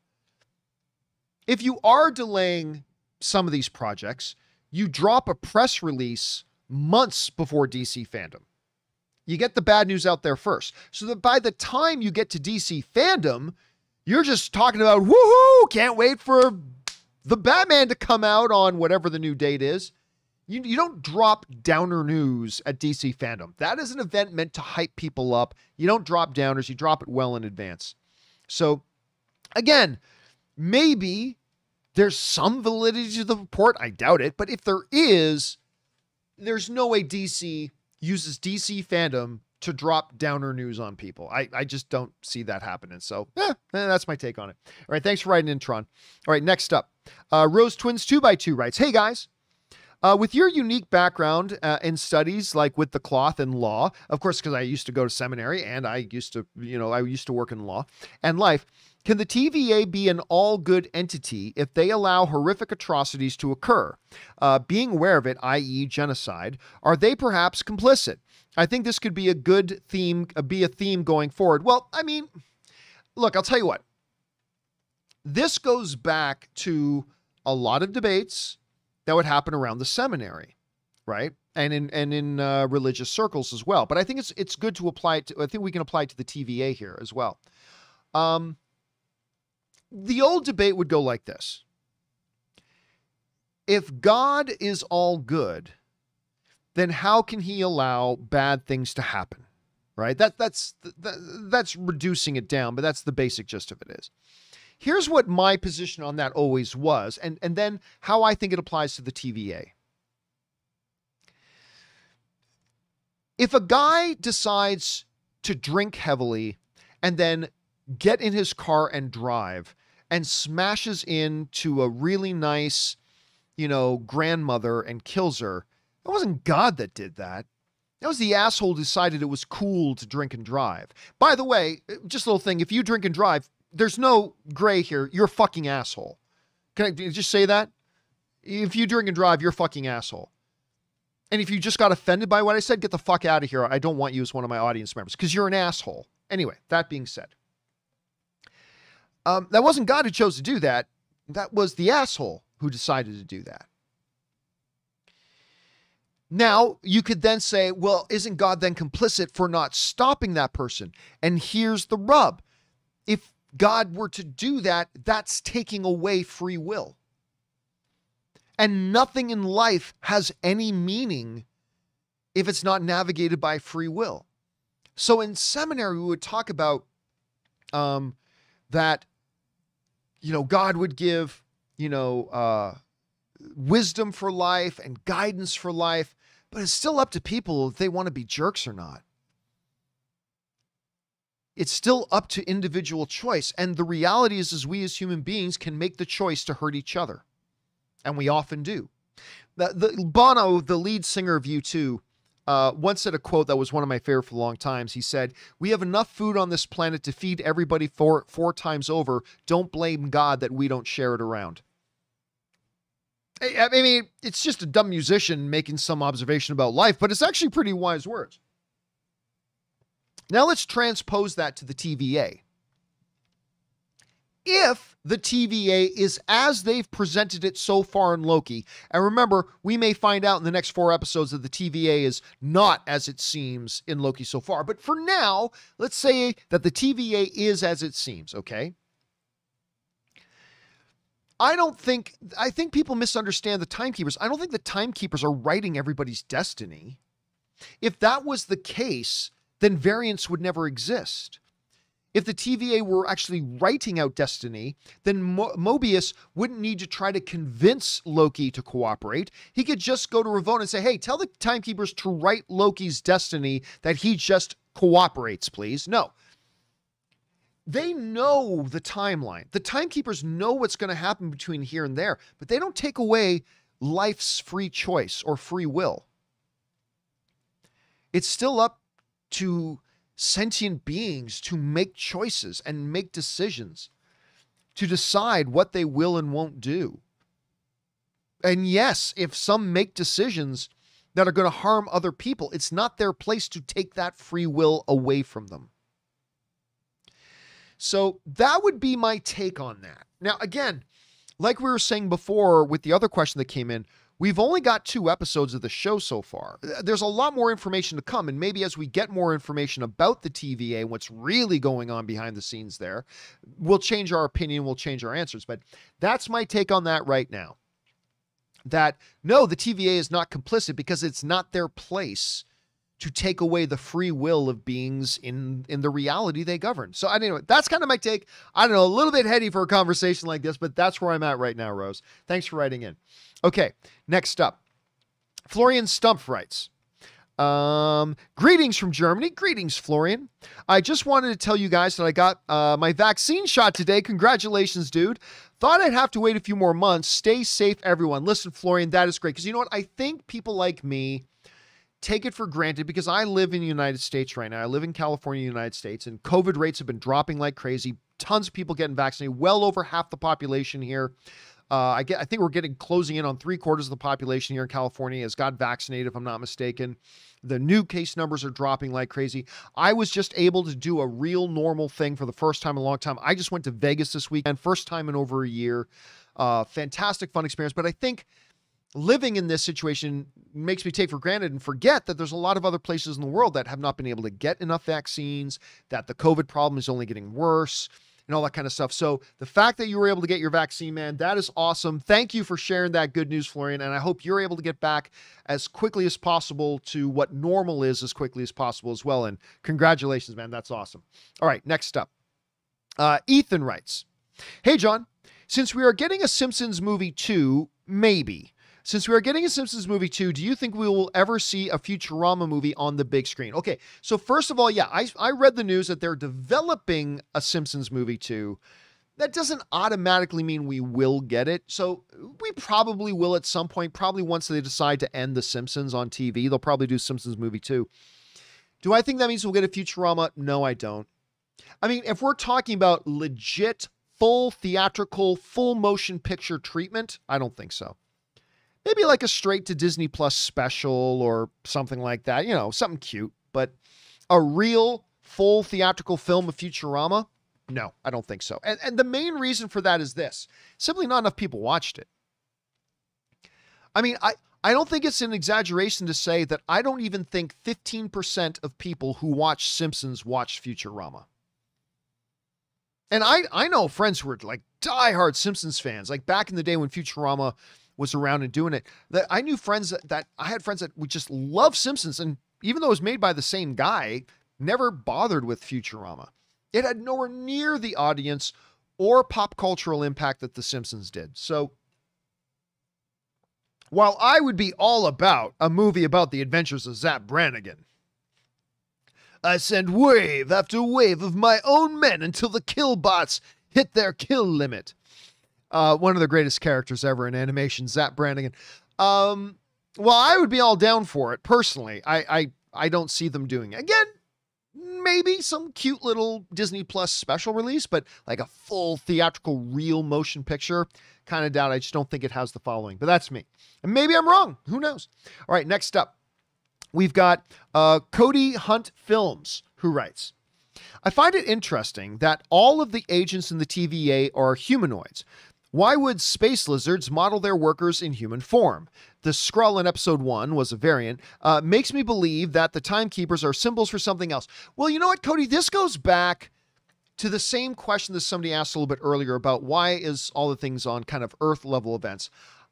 If you are delaying some of these projects, you drop a press release months before DC fandom. You get the bad news out there first, so that by the time you get to DC fandom, you're just talking about, woohoo, can't wait for the Batman to come out on whatever the new date is. You don't drop downer news at DC fandom. That is an event meant to hype people up. You don't drop downers. You drop it well in advance. So again, maybe there's some validity to the report. I doubt it. But if there is, there's no way DC uses DC fandom to drop downer news on people. I just don't see that happening. So that's my take on it. All right. Thanks for writing in, Tron. All right. Next up, Rose Twins 2x2 writes, hey guys, with your unique background in studies, like with the cloth and law, of course, because I used to go to seminary and I used to work in law and life. Can the TVA be an all-good entity if they allow horrific atrocities to occur? Being aware of it, i.e. genocide, are they perhaps complicit? I think this could be a good theme, going forward. Well, I mean, look, I'll tell you what. This goes back to a lot of debates that would happen around the seminary, right? And in religious circles as well. But I think it's good to apply it to, I think we can apply it to the TVA here as well. The old debate would go like this. If God is all good, then how can he allow bad things to happen? Right? That's reducing it down, but that's the basic gist of it is. Here's what my position on that always was, and then how I think it applies to the TVA. If a guy decides to drink heavily and then get in his car and drive and smashes into a really nice, grandmother and kills her, it wasn't God that did that. That was the asshole who decided it was cool to drink and drive. By the way, just a little thing, if you drink and drive, there's no gray here. You're a fucking asshole. Can I just say that? If you drink and drive, you're a fucking asshole. And if you just got offended by what I said, get the fuck out of here. I don't want you as one of my audience members because you're an asshole. Anyway, that being said. That wasn't God who chose to do that. That was the asshole who decided to do that. Now, you could then say, well, isn't God then complicit for not stopping that person? And here's the rub. If God were to do that, that's taking away free will. And nothing in life has any meaning if it's not navigated by free will. So in seminary, we would talk about that, God would give, wisdom for life and guidance for life, but it's still up to people if they want to be jerks or not. It's still up to individual choice. And the reality is we as human beings can make the choice to hurt each other. And we often do. Bono, the lead singer of U2, once said a quote that was one of my favorite for a long time. He said, "We have enough food on this planet to feed everybody four times over. Don't blame God that we don't share it around." I mean, it's just a dumb musician making some observation about life, but it's actually pretty wise words. Now let's transpose that to the TVA. If the TVA is as they've presented it so far in Loki, and remember, we may find out in the next 4 episodes that the TVA is not as it seems in Loki so far, but for now, let's say that the TVA is as it seems, okay? I think people misunderstand the timekeepers. I don't think the timekeepers are writing everybody's destiny. If that was the case, then variance would never exist. If the TVA were actually writing out destiny, then Mobius wouldn't need to try to convince Loki to cooperate. He could just go to Ravonna and say, hey, tell the timekeepers to write Loki's destiny that he just cooperates, please. No. They know the timeline. The timekeepers know what's going to happen between here and there, but they don't take away life's free choice or free will. It's still up to sentient beings to make choices and make decisions, to decide what they will and won't do. And yes, if some make decisions that are going to harm other people, it's not their place to take that free will away from them. So that would be my take on that. Now, again, like we were saying before with the other question that came in, we've only got 2 episodes of the show so far. There's a lot more information to come, and maybe as we get more information about the TVA and what's really going on behind the scenes there, we'll change our opinion, we'll change our answers. But that's my take on that right now. That, no, the TVA is not complicit because it's not their place to take away the free will of beings in the reality they govern. So anyway, that's kind of my take. I don't know, a little bit heady for a conversation like this, but that's where I'm at right now, Rose. Thanks for writing in. Okay, next up. Florian Stumpf writes, greetings from Germany. Greetings, Florian. I just wanted to tell you guys that I got my vaccine shot today. Congratulations, dude. Thought I'd have to wait a few more months. Stay safe, everyone. Listen, Florian, that is great. Because you know what? I think people like me take it for granted because I live in the United States right now. I live in California, United States, and COVID rates have been dropping like crazy. Tons of people getting vaccinated. Well over half the population here. I think we're closing in on 3/4 of the population here in California has got vaccinated, if I'm not mistaken. The new case numbers are dropping like crazy. I was just able to do a real normal thing for the first time in a long time. I just went to Vegas this weekend, first time in over a year. Fantastic, fun experience. But I think living in this situation makes me take for granted and forget that there's a lot of other places in the world that have not been able to get enough vaccines, that the COVID problem is only getting worse, and all that kind of stuff. So the fact that you were able to get your vaccine, man, that is awesome. Thank you for sharing that good news, Florian. And I hope you're able to get back as quickly as possible to what normal is as quickly as possible as well. And congratulations, man. That's awesome. All right, next up. Ethan writes, hey, John, since we are getting a Simpsons movie 2, maybe. Since we are getting a Simpsons movie 2, do you think we will ever see a Futurama movie on the big screen? Okay, so first of all, yeah, I read the news that they're developing a Simpsons movie 2. That doesn't automatically mean we will get it. So we probably will at some point, probably once they decide to end The Simpsons on TV. They'll probably do Simpsons movie 2. Do I think that means we'll get a Futurama? No, I don't. I mean, if we're talking about legit, full theatrical, full motion picture treatment, I don't think so. Maybe like a straight to Disney Plus special or something like that, you know, something cute, but a real full theatrical film of Futurama? No, I don't think so. And the main reason for that is this, simply not enough people watched it. I mean, I don't think it's an exaggeration to say that I don't even think 15% of people who watch Simpsons watched Futurama. And I know friends who were like diehard Simpsons fans, like back in the day when Futurama was around and doing it, that I knew friends that I had friends that would just love Simpsons. And even though it was made by the same guy, never bothered with Futurama. It had nowhere near the audience or pop cultural impact that The Simpsons did. So while I would be all about a movie about the adventures of Zapp Brannigan, I send wave after wave of my own men until the killbots hit their kill limit. One of the greatest characters ever in animation, Zapp Brannigan. Well, I would be all down for it personally. I don't see them doing it. Again, maybe some cute little Disney Plus special release, but like a full theatrical real motion picture, kind of doubt. I just don't think it has the following, but that's me. And maybe I'm wrong. Who knows? All right, next up, we've got Cody Hunt Films, who writes, I find it interesting that all of the agents in the TVA are humanoids. Why would space lizards model their workers in human form? The Skrull in episode 1 was a variant. Makes me believe that the timekeepers are symbols for something else. Well, you know what, Cody? This goes back to the same question that somebody asked a little bit earlier about why is all the things on kind of Earth level events.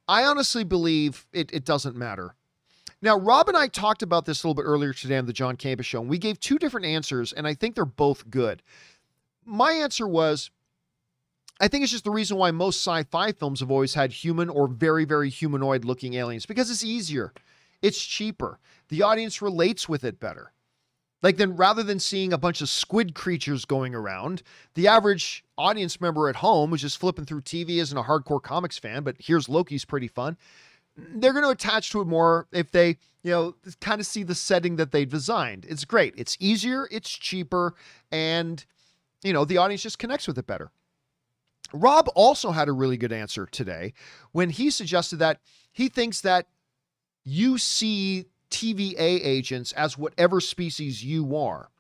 I honestly believe it doesn't matter. Now, Rob and I talked about this a little bit earlier today on the John Campea Show, and we gave two different answers, and I think they're both good. My answer was, I think it's just the reason why most sci-fi films have always had human or very, very humanoid-looking aliens, because it's easier. It's cheaper. The audience relates with it better. Like then, rather than seeing a bunch of squid creatures going around, the average audience member at home who's just flipping through TV isn't a hardcore comics fan, but here's Loki's pretty fun. They're going to attach to it more if they, kind of see the setting that they designed. It's great. It's easier. It's cheaper. And, the audience just connects with it better. Rob also had a really good answer today when he suggested that he thinks that you see TVA agents as whatever species you are.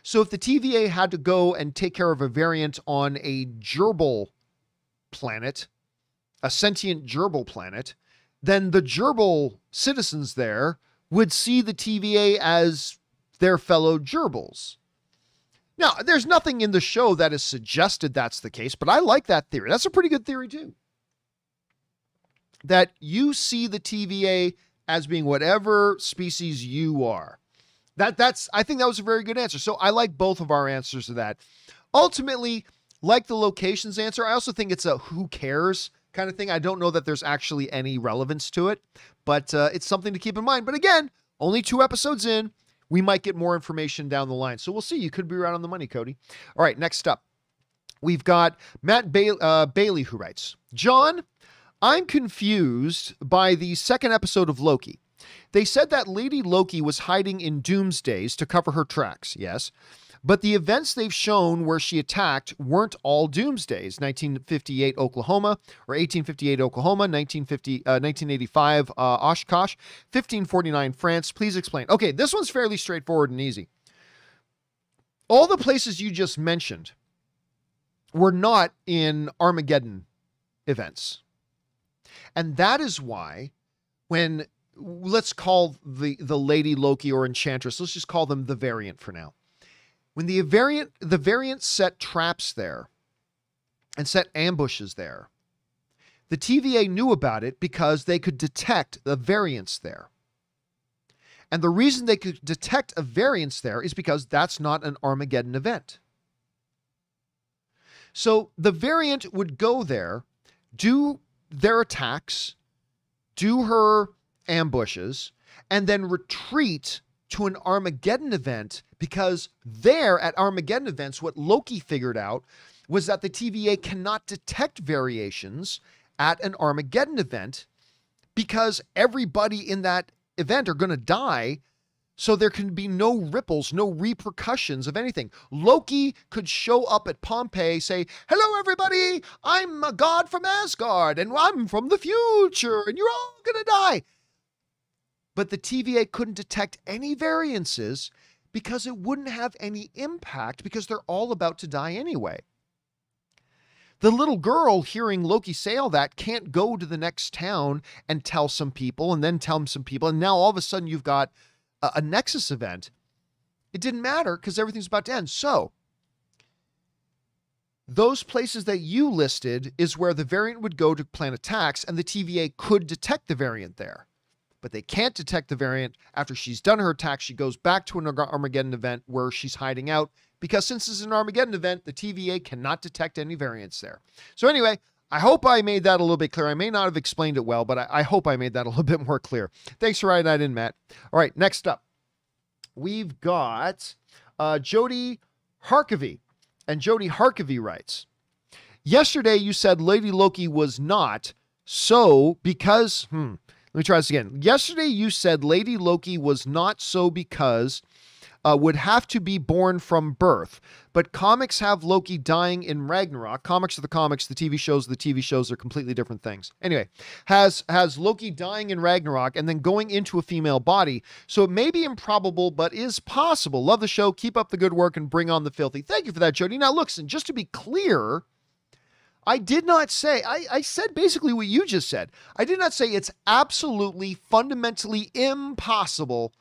So if the TVA had to go and take care of a variant on a gerbil planet, a sentient gerbil planet, then the gerbil citizens there would see the TVA as their fellow gerbils. Now, there's nothing in the show that has suggested that's the case, but I like that theory. That's a pretty good theory too. That you see the TVA as being whatever species you are. I think that was a very good answer. So I like both of our answers to that. Ultimately, like the locations answer, I also think it's a who cares kind of thing. I don't know that there's actually any relevance to it, but it's something to keep in mind. But again, only 2 episodes in, we might get more information down the line. So we'll see. You could be right on the money, Cody. All right, next up, we've got Matt Bailey, who writes, John, I'm confused by the 2nd episode of Loki. They said that Lady Loki was hiding in Doomsdays to cover her tracks, yes, but the events they've shown where she attacked weren't all Doomsdays. 1958 Oklahoma, or 1858 Oklahoma, 1985 Oshkosh, 1549 France. Please explain. Okay, this one's fairly straightforward and easy. All the places you just mentioned were not in Armageddon events. And that is why when, let's call the Lady Loki or Enchantress, let's just call them the Variant for now. When the variant set traps there and set ambushes there, the TVA knew about it because they could detect the variants there. And the reason they could detect a variance there is because that's not an Armageddon event. So the variant would go there, do their attacks, do her ambushes, and then retreat to an Armageddon event, because there at Armageddon events, what Loki figured out was that the TVA cannot detect variations at an Armageddon event because everybody in that event are going to die. So there can be no ripples, no repercussions of anything. Loki could show up at Pompeii, say, hello, everybody. I'm a god from Asgard and I'm from the future and you're all going to die. But the TVA couldn't detect any variances because it wouldn't have any impact because they're all about to die anyway. The little girl hearing Loki say all that can't go to the next town and tell some people and then tell some people. And now all of a sudden you've got a Nexus event. It didn't matter because everything's about to end. So those places that you listed is where the variant would go to plan attacks, and the TVA could detect the variant there. But they can't detect the variant after she's done her attack. She goes back to an Armageddon event where she's hiding out, because since it's an Armageddon event, the TVA cannot detect any variants there. So anyway, I hope I made that a little bit clear. I may not have explained it well, but I hope I made that a little bit more clear. Thanks for writing that in, Matt. All right, next up, we've got Jody Harkovy. And Jody Harkovy writes, yesterday you said Lady Loki was not so because... Let me try this again. Yesterday you said Lady Loki was not so because would have to be born from birth. But comics have Loki dying in Ragnarok. Comics are the comics. The TV shows are completely different things. Anyway, has Loki dying in Ragnarok and then going into a female body. So it may be improbable, but is possible. Love the show. Keep up the good work and bring on the filthy. Thank you for that, Jody. Now, listen, just to be clear, I did not say, I said basically what you just said. I did not say it's absolutely fundamentally impossible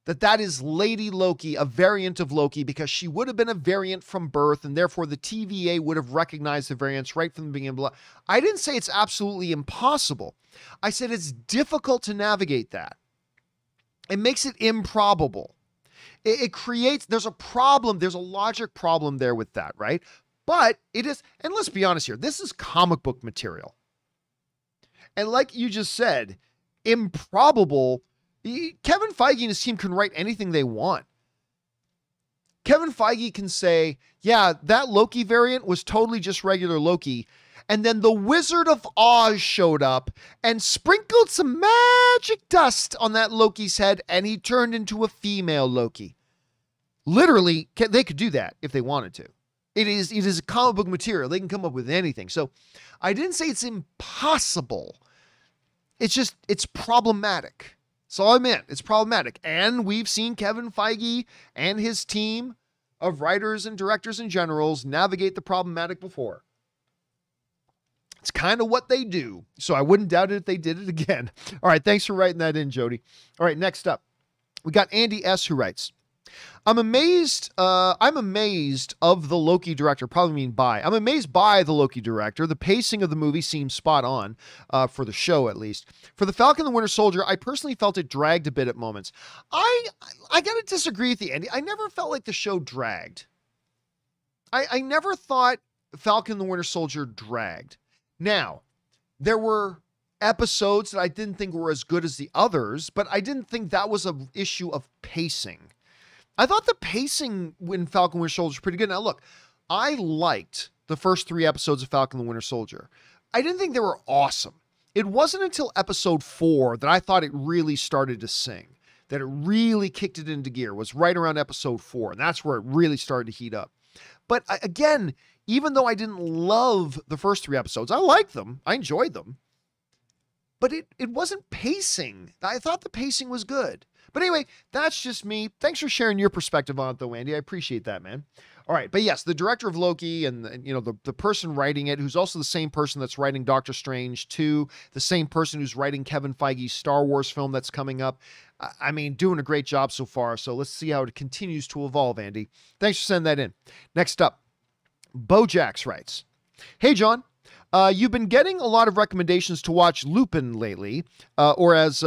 that is Lady Loki, a variant of Loki, because she would have been a variant from birth, and therefore the TVA would have recognized the variants right from the beginning. I didn't say it's absolutely impossible. I said it's difficult to navigate that. It makes it improbable. It creates, there's a problem, there's a logic problem there with that, right? But it is, and let's be honest here, this is comic book material. And like you just said, improbable. Kevin Feige and his team can write anything they want. Kevin Feige can say, yeah, that Loki variant was totally just regular Loki. And then the Wizard of Oz showed up and sprinkled some magic dust on that Loki's head, and he turned into a female Loki. Literally, they could do that if they wanted to. It is a comic book material. They can come up with anything. So I didn't say it's impossible. It's just, it's problematic. That's all I meant. It's problematic. And we've seen Kevin Feige and his team of writers and directors and generals navigate the problematic before. It's kind of what they do. So I wouldn't doubt it if they did it again. All right. Thanks for writing that in, Jody. All right. Next up, we got Andy S. who writes, I'm amazed of the Loki director, I'm amazed by the Loki director. The pacing of the movie seems spot on, for the show at least. For the Falcon and the Winter Soldier, I personally felt it dragged a bit at moments. I gotta disagree with you, Andy. I never felt like the show dragged. I never thought Falcon and the Winter Soldier dragged. Now, there were episodes that I didn't think were as good as the others, but I didn't think that was an issue of pacing. I thought the pacing in Falcon Winter Soldier was pretty good. Now, look, I liked the first 3 episodes of Falcon the Winter Soldier. I didn't think they were awesome. It wasn't until episode 4 that I thought it really started to sing, that it really kicked it into gear, was right around episode 4. And that's where it really started to heat up. But again, even though I didn't love the first 3 episodes, I liked them. I enjoyed them. But it wasn't pacing. I thought the pacing was good. But anyway, that's just me. Thanks for sharing your perspective on it, though, Andy. I appreciate that, man. All right. But yes, the director of Loki and the person writing it, who's also the same person that's writing Doctor Strange 2, the same person who's writing Kevin Feige's Star Wars film that's coming up. I mean, doing a great job so far. So let's see how it continues to evolve, Andy. Thanks for sending that in. Next up, Bojax writes, "Hey, John. You've been getting a lot of recommendations to watch Lupin lately, or as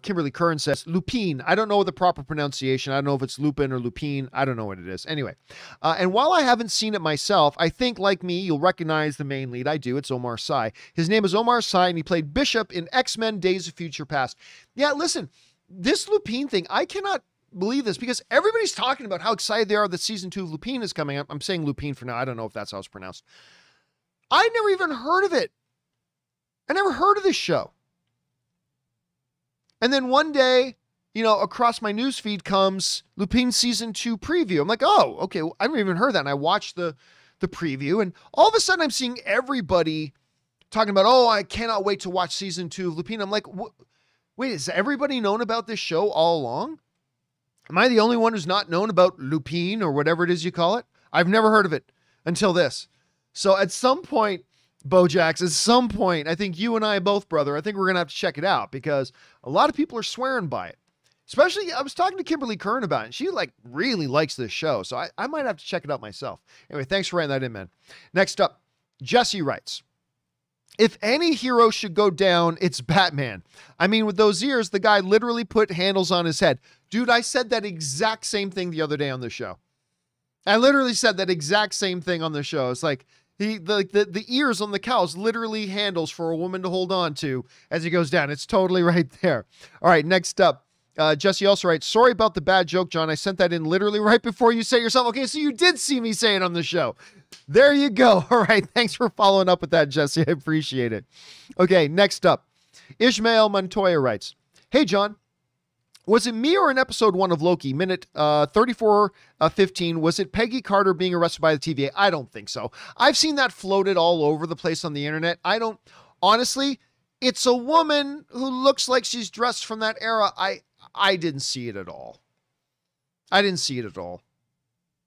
Kimberly Curran says, Lupine. I don't know the proper pronunciation. I don't know if it's Lupin or Lupine. I don't know what it is. Anyway, and while I haven't seen it myself, I think, like me, you'll recognize the main lead. I do. It's Omar Sy. His name is Omar Sy, and he played Bishop in X-Men Days of Future Past. Yeah, listen, this Lupine thing, I cannot believe this because everybody's talking about how excited they are that season 2 of Lupine is coming up. I'm saying Lupine for now. I don't know if that's how it's pronounced. I never even heard of it. I never heard of this show. And then one day, across my newsfeed comes Lupine season 2 preview. I'm like, oh, okay. Well, I never even heard that. And I watched the preview, and all of a sudden I'm seeing everybody talking about, oh, I cannot wait to watch season 2 of Lupine. I'm like, wait, has everybody known about this show all along? Am I the only one who's not known about Lupine or whatever it is you call it? I've never heard of it until this. So at some point, Bojax, I think you and I both, brother, I think we're going to have to check it out because a lot of people are swearing by it. Especially, I was talking to Kimberly Curran about it. She really likes this show. So I might have to check it out myself. Anyway, thanks for writing that in, man. Next up, Jesse writes, "If any hero should go down, it's Batman. I mean, with those ears, the guy literally put handles on his head." Dude, I said that exact same thing the other day on the show. I literally said that exact same thing on the show. It's like the ears on the cows, literally handles for a woman to hold on to as he goes down. It's totally right there. All right, next up, Jesse also writes, "Sorry about the bad joke, John. I sent that in literally right before you say it yourself." Okay, so you did see me say it on the show. There you go. All right, thanks for following up with that, Jesse. I appreciate it. Okay, next up, Ishmael Montoya writes, "Hey, John. Was it me or in episode 1 of Loki, minute 34:15, was it Peggy Carter being arrested by the TVA? I don't think so. I've seen that floated all over the place on the internet. Honestly, it's a woman who looks like she's dressed from that era. I didn't see it at all. I didn't see it at all.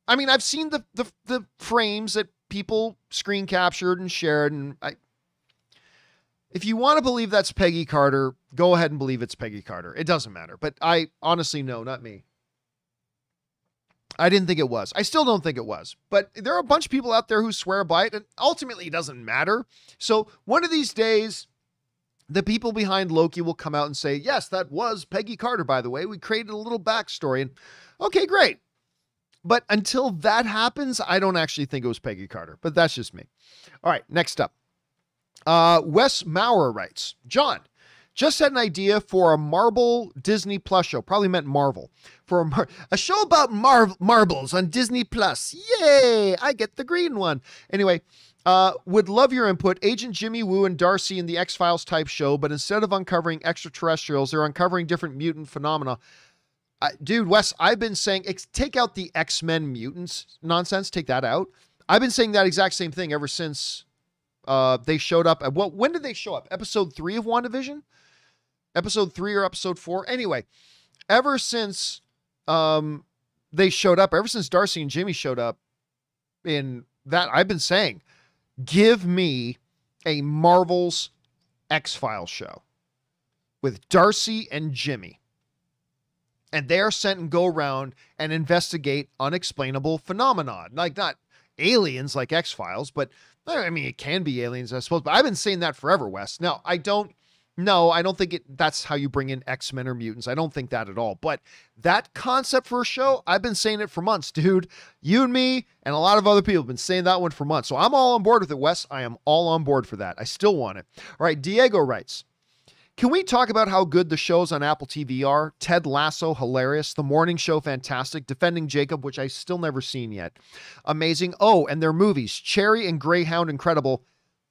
I mean, I've seen the frames that people screen captured and shared, and if you want to believe that's Peggy Carter, go ahead and believe it's Peggy Carter. It doesn't matter. But I honestly, no, not me. I didn't think it was. I still don't think it was. But there are a bunch of people out there who swear by it, and ultimately it doesn't matter. So one of these days, the people behind Loki will come out and say, yes, that was Peggy Carter, by the way. We created a little backstory. And okay, great. But until that happens, I don't actually think it was Peggy Carter. But that's just me. All right, next up. Wes Maurer writes, "John, just had an idea for a Marvel Disney Plus show." Probably meant Marvel. For a show about marbles on Disney Plus. Yay! I get the green one. Anyway, would love your input. Agent Jimmy Woo and Darcy in the X-Files type show, but instead of uncovering extraterrestrials, they're uncovering different mutant phenomena. Dude, Wes, I've been saying, take out the X-Men mutants nonsense. Take that out. I've been saying that exact same thing ever since they showed up. When did they show up? Episode 3 of WandaVision? Episode 3 or episode 4? Anyway, ever since they showed up, ever since Darcy and Jimmy showed up in that, I've been saying, give me a Marvel's X-Files show with Darcy and Jimmy. And they're sent and go around and investigate unexplainable phenomenon. Like, not aliens like X-Files, but I mean, it can be aliens, I suppose. But I've been saying that forever, Wes. Now, I don't No, I don't think that's how you bring in X-Men or mutants. I don't think that at all. But that concept for a show, I've been saying it for months, dude. You and me and a lot of other people have been saying that one for months. So I'm all on board with it, Wes. I am all on board for that. I still want it. All right, Diego writes, can we talk about how good the shows on Apple TV are? Ted Lasso, hilarious. The Morning Show, fantastic. Defending Jacob, which I still never seen yet. Amazing. Oh, and their movies. Cherry and Greyhound, incredible.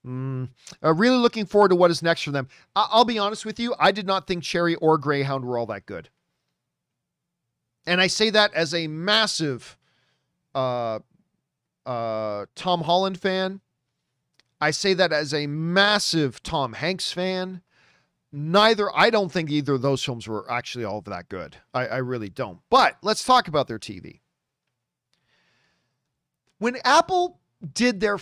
Really looking forward to what is next for them. I'll be honest with you. I did not think Cherry or Greyhound were all that good. And I say that as a massive Tom Holland fan. I say that as a massive Tom Hanks fan. I don't think either of those films were actually all that good. I really don't. But let's talk about their TV. When Apple did their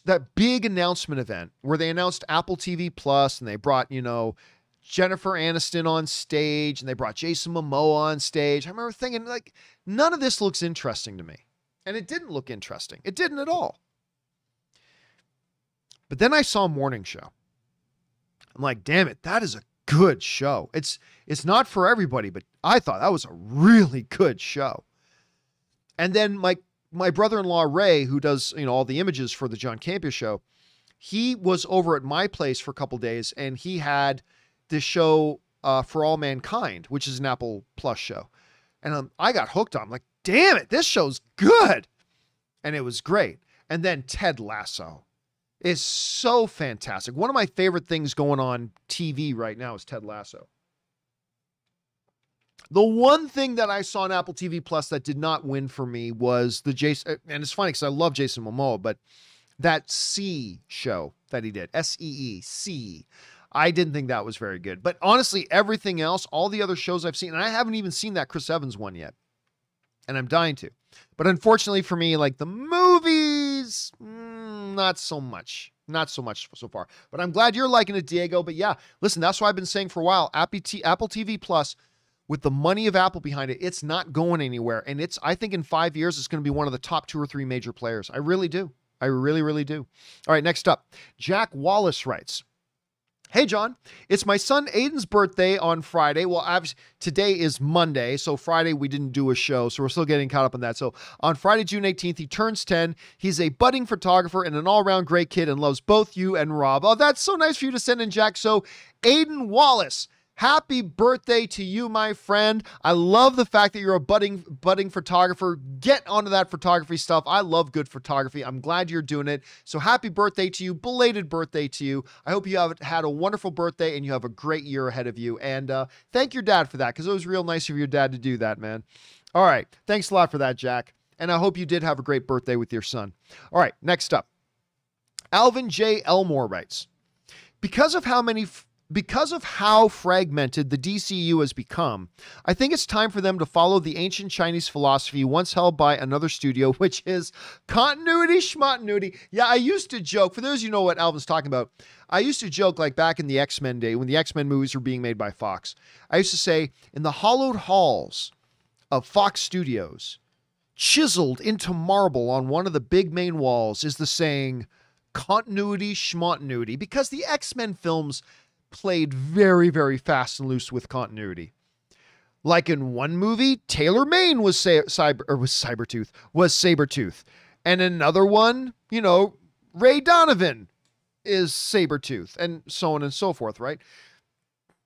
that big announcement event where they announced Apple TV Plus and they brought, Jennifer Aniston on stage and they brought Jason Momoa on stage. I remember thinking, like, none of this looks interesting to me. And it didn't look interesting. It didn't at all. But then I saw Morning Show. I'm like, damn it, that is a good show. It's not for everybody, but I thought that was a really good show. And then my brother-in-law, Ray, who does, all the images for the John Campea Show, he was over at my place for a couple days and he had this show For All Mankind, which is an Apple Plus show. And I got hooked on. I'm like, damn it, this show's good. And it was great. And then Ted Lasso is so fantastic. One of my favorite things going on TV right now is Ted Lasso. The one thing that I saw on Apple TV Plus that did not win for me was the Jason, and it's funny because I love Jason Momoa, but that C show that he did, SEEC, I didn't think that was very good. But honestly, everything else, all the other shows I've seen, and I haven't even seen that Chris Evans one yet, and I'm dying to. But unfortunately for me, like the movies, not so much. Not so much so far. But I'm glad you're liking it, Diego. But yeah, listen, that's what I've been saying for a while. Apple TV Plus, with the money of Apple behind it, it's not going anywhere. And I think in 5 years, it's going to be one of the top 2 or 3 major players. I really do. I really, really do. All right, next up, Jack Wallace writes, hey, John, it's my son Aiden's birthday on Friday. Well, today is Monday, so Friday we didn't do a show, so we're still getting caught up on that. So on Friday, June 18th, he turns 10. He's a budding photographer and an all-around great kid and loves both you and Rob. Oh, that's so nice for you to send in, Jack. So Aiden Wallace, happy birthday to you, my friend. I love the fact that you're a budding photographer. Get onto that photography stuff. I love good photography. I'm glad you're doing it. So happy birthday to you. Belated birthday to you. I hope you have had a wonderful birthday and you have a great year ahead of you. And thank your dad for that, because it was real nice of your dad to do that, man. All right. Thanks a lot for that, Jack. And I hope you did have a great birthday with your son. All right. Next up, Alvin J. Elmore writes, because of how fragmented the DCU has become, I think it's time for them to follow the ancient Chinese philosophy once held by another studio, which is continuity schmontinuity. Yeah, I used to joke, for those of you who know what Alvin's talking about, I used to joke like back in the X-Men day when the X-Men movies were being made by Fox. I used to say, in the hollowed halls of Fox Studios, chiseled into marble on one of the big main walls is the saying, continuity schmontinuity, because the X-Men films played very, very fast and loose with continuity. Like in one movie, Taylor Mayne was Sabretooth. And another one, Ray Donovan is Sabretooth, and so on and so forth, right?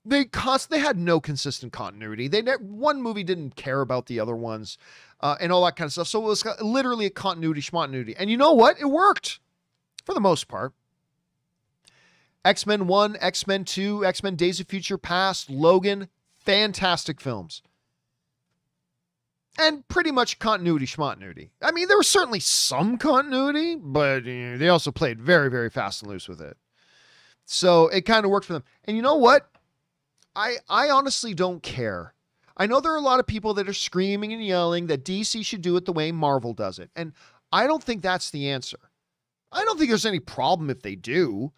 They had no consistent continuity. One movie didn't care about the other ones, and all that kind of stuff. So it was literally a continuity schmontinuity. And you know what? It worked for the most part. X-Men 1, X-Men 2, X-Men Days of Future Past, Logan, fantastic films. And pretty much continuity schmontinuity. I mean, there was certainly some continuity, but they also played very, very fast and loose with it. So it kind of worked for them. And you know what? I honestly don't care. I know there are a lot of people that are screaming and yelling that DC should do it the way Marvel does it. And I don't think that's the answer. I don't think there's any problem if they do.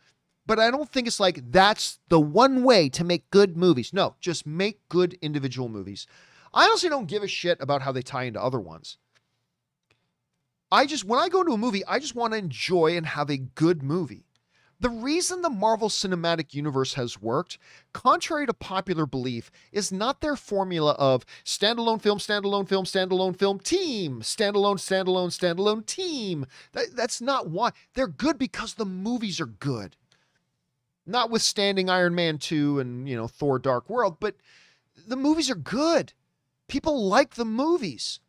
But I don't think it's like that's the one way to make good movies. No, just make good individual movies. I honestly don't give a shit about how they tie into other ones. When I go to a movie, I just want to enjoy and have a good movie. The reason the Marvel Cinematic Universe has worked, contrary to popular belief, is not their formula of standalone film, standalone film, standalone film, team, standalone, standalone, standalone, team. That's not why. They're good because the movies are good. Notwithstanding Iron Man 2 and, Thor Dark World, but the movies are good. People like the movies.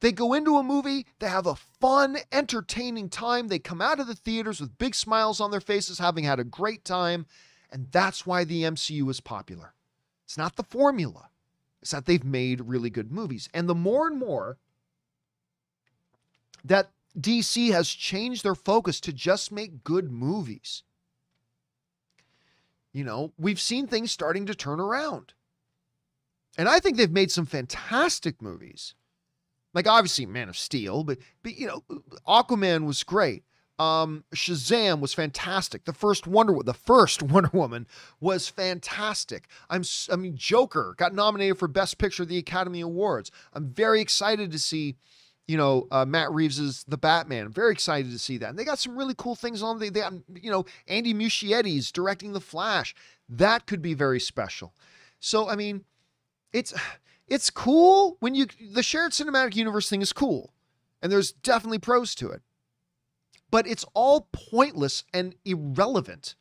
They go into a movie, they have a fun, entertaining time. They come out of the theaters with big smiles on their faces, having had a great time. And that's why the MCU is popular. It's not the formula. It's that they've made really good movies. And the more and more that DC has changed their focus to just make good movies, we've seen things starting to turn around. And I think they've made some fantastic movies. Like, obviously, Man of Steel, but Aquaman was great. Shazam was fantastic. The first Wonder Woman was fantastic. Joker got nominated for Best Picture at the Academy Awards. I'm very excited to see, Matt Reeves's The Batman. I'm very excited to see that. And they got some really cool things on. They got, Andy Muschietti's directing The Flash. That could be very special. So, it's cool when the shared cinematic universe thing is cool. And there's definitely pros to it. But it's all pointless and irrelevant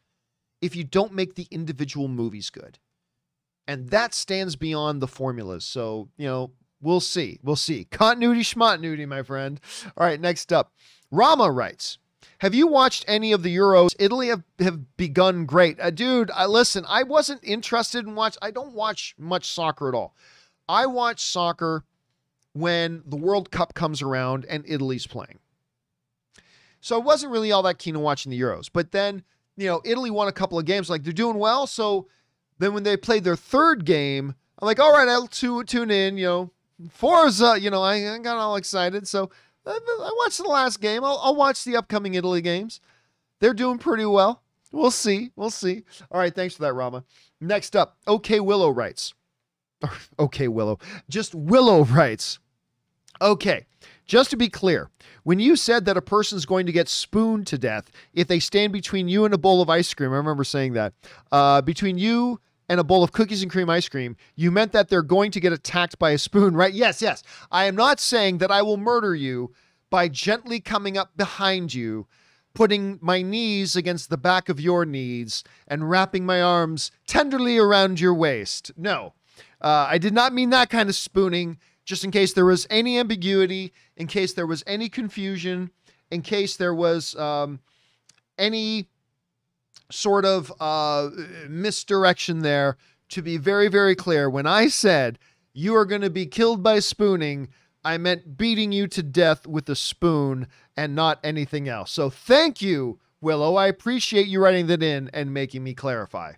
if you don't make the individual movies good. And that stands beyond the formulas. So, we'll see. We'll see. Continuity schmontinuity, my friend. All right, next up. Rama writes, have you watched any of the Euros? Italy have begun great. Dude, listen, I wasn't interested in I don't watch much soccer at all. I watch soccer when the World Cup comes around and Italy's playing. So I wasn't really all that keen on watching the Euros. But then, Italy won a couple of games. Like, they're doing well. So then when they played their third game, I'm like, all right, I'll tune in, Forza, I got all excited. So I watched the last game. I'll watch the upcoming Italy games. They're doing pretty well. We'll see. All right, thanks for that, Rama. Next up, OK Willow writes. Okay, Willow. Just Willow writes, okay, just to be clear, when you said that a person's going to get spooned to death if they stand between you and a bowl of ice cream, I remember saying that, between you and a bowl of cookies and cream ice cream, you meant that they're going to get attacked by a spoon, right? Yes. I am not saying that I will murder you by gently coming up behind you, putting my knees against the back of your knees, and wrapping my arms tenderly around your waist. No. I did not mean that kind of spooning, just in case there was any ambiguity, in case there was any confusion, in case there was any sort of misdirection there. To be very, very clear, when I said you are going to be killed by spooning, I meant beating you to death with a spoon and not anything else. So thank you, Willow. I appreciate you writing that in and making me clarify.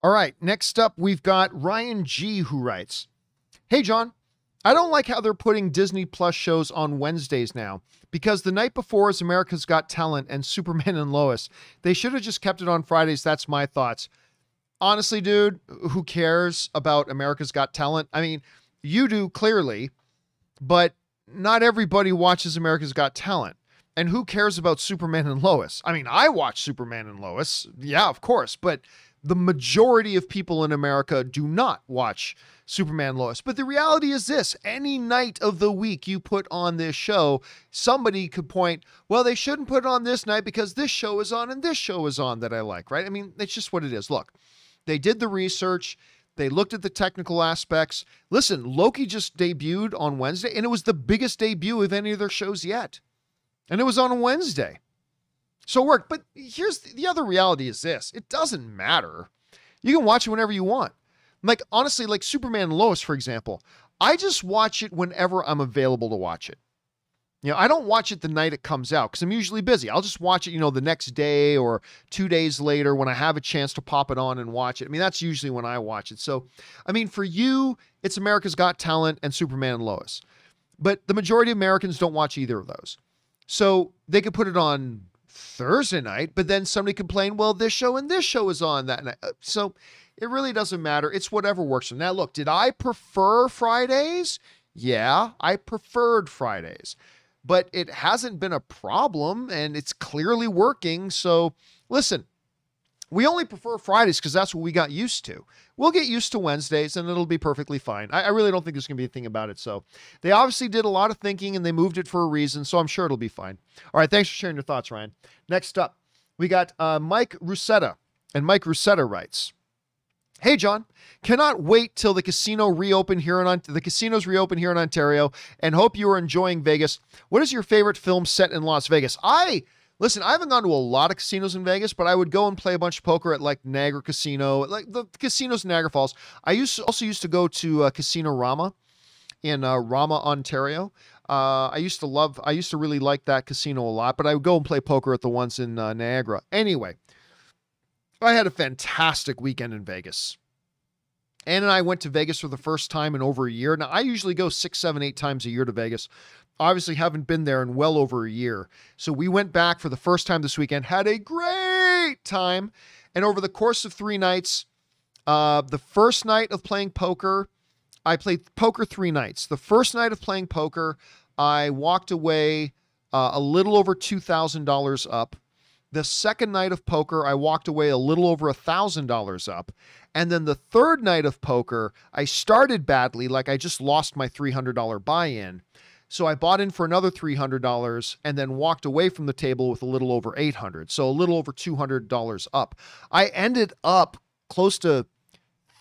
All right, next up, we've got Ryan G, who writes, hey, John, I don't like how they're putting Disney Plus shows on Wednesdays now, because the night before is America's Got Talent and Superman and Lois. They should have just kept it on Fridays. That's my thoughts. Honestly, dude, who cares about America's Got Talent? I mean, you do, clearly, but not everybody watches America's Got Talent. And who cares about Superman and Lois? I mean, I watch Superman and Lois. Yeah, of course, but the majority of people in America do not watch Superman Lois. But the reality is this: any night of the week you put on this show, somebody could point, well, they shouldn't put it on this night because this show is on and this show is on that I like, right? I mean, it's just what it is. Look, they did the research. They looked at the technical aspects. Listen, Loki just debuted on Wednesday, and it was the biggest debut of any of their shows yet. And it was on a Wednesday. So it worked. But here's the other reality is this: it doesn't matter. You can watch it whenever you want. Like, honestly, like Superman and Lois, for example, I just watch it whenever I'm available to watch it. I don't watch it the night it comes out because I'm usually busy. I'll just watch it, the next day or 2 days later when I have a chance to pop it on and watch it. I mean, that's usually when I watch it. So, I mean, for you, it's America's Got Talent and Superman and Lois. But the majority of Americans don't watch either of those. So they could put it on Thursday night, but then somebody complained, well, this show and this show is on that night. So it really doesn't matter. It's whatever works for them. Now, look, did I prefer Fridays? Yeah, I preferred Fridays, but it hasn't been a problem and it's clearly working. So listen, We only prefer Fridays because that's what we got used to. We'll get used to Wednesdays and it'll be perfectly fine. I really don't think there's going to be a thing about it. So they obviously did a lot of thinking and they moved it for a reason. So I'm sure it'll be fine. All right. Thanks for sharing your thoughts, Ryan. Next up, we got Mike Rusetta. And Mike Rusetta writes, "Hey, John, cannot wait till the casinos reopen here in Ontario and hope you are enjoying Vegas. What is your favorite film set in Las Vegas?" Listen, I haven't gone to a lot of casinos in Vegas, but I would go and play a bunch of poker at like Niagara Casino, like the casinos in Niagara Falls. I also used to go to Casino Rama in Rama, Ontario. I used to really like that casino a lot, but I would go and play poker at the ones in Niagara. Anyway, I had a fantastic weekend in Vegas. Ann and I went to Vegas for the first time in over a year. Now, I usually go 6, 7, 8 times a year to Vegas. Obviously haven't been there in well over a year. So we went back for the first time this weekend, had a great time. And over the course of 3 nights, the first night of playing poker, I played poker 3 nights. The first night of playing poker, I walked away a little over $2,000 up. The second night of poker, I walked away a little over $1,000 up. And then the third night of poker, I started badly, like I just lost my $300 buy-in. So I bought in for another $300 and then walked away from the table with a little over $800. So a little over $200 up. I ended up close to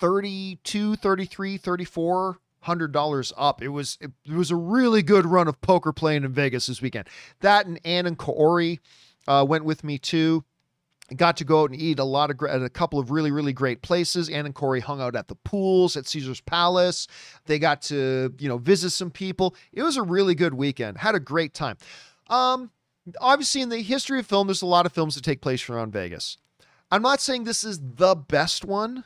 $3,200, $3,300, $3,400 up. It was a really good run of poker playing in Vegas this weekend. That and Ann and Kaori went with me too. Got to go out and eat at a couple of really, really great places. Ann and Corey hung out at the pools at Caesar's Palace. They got to, visit some people. It was a really good weekend. Had a great time. Obviously, in the history of film, there's a lot of films that take place around Vegas. I'm not saying this is the best one,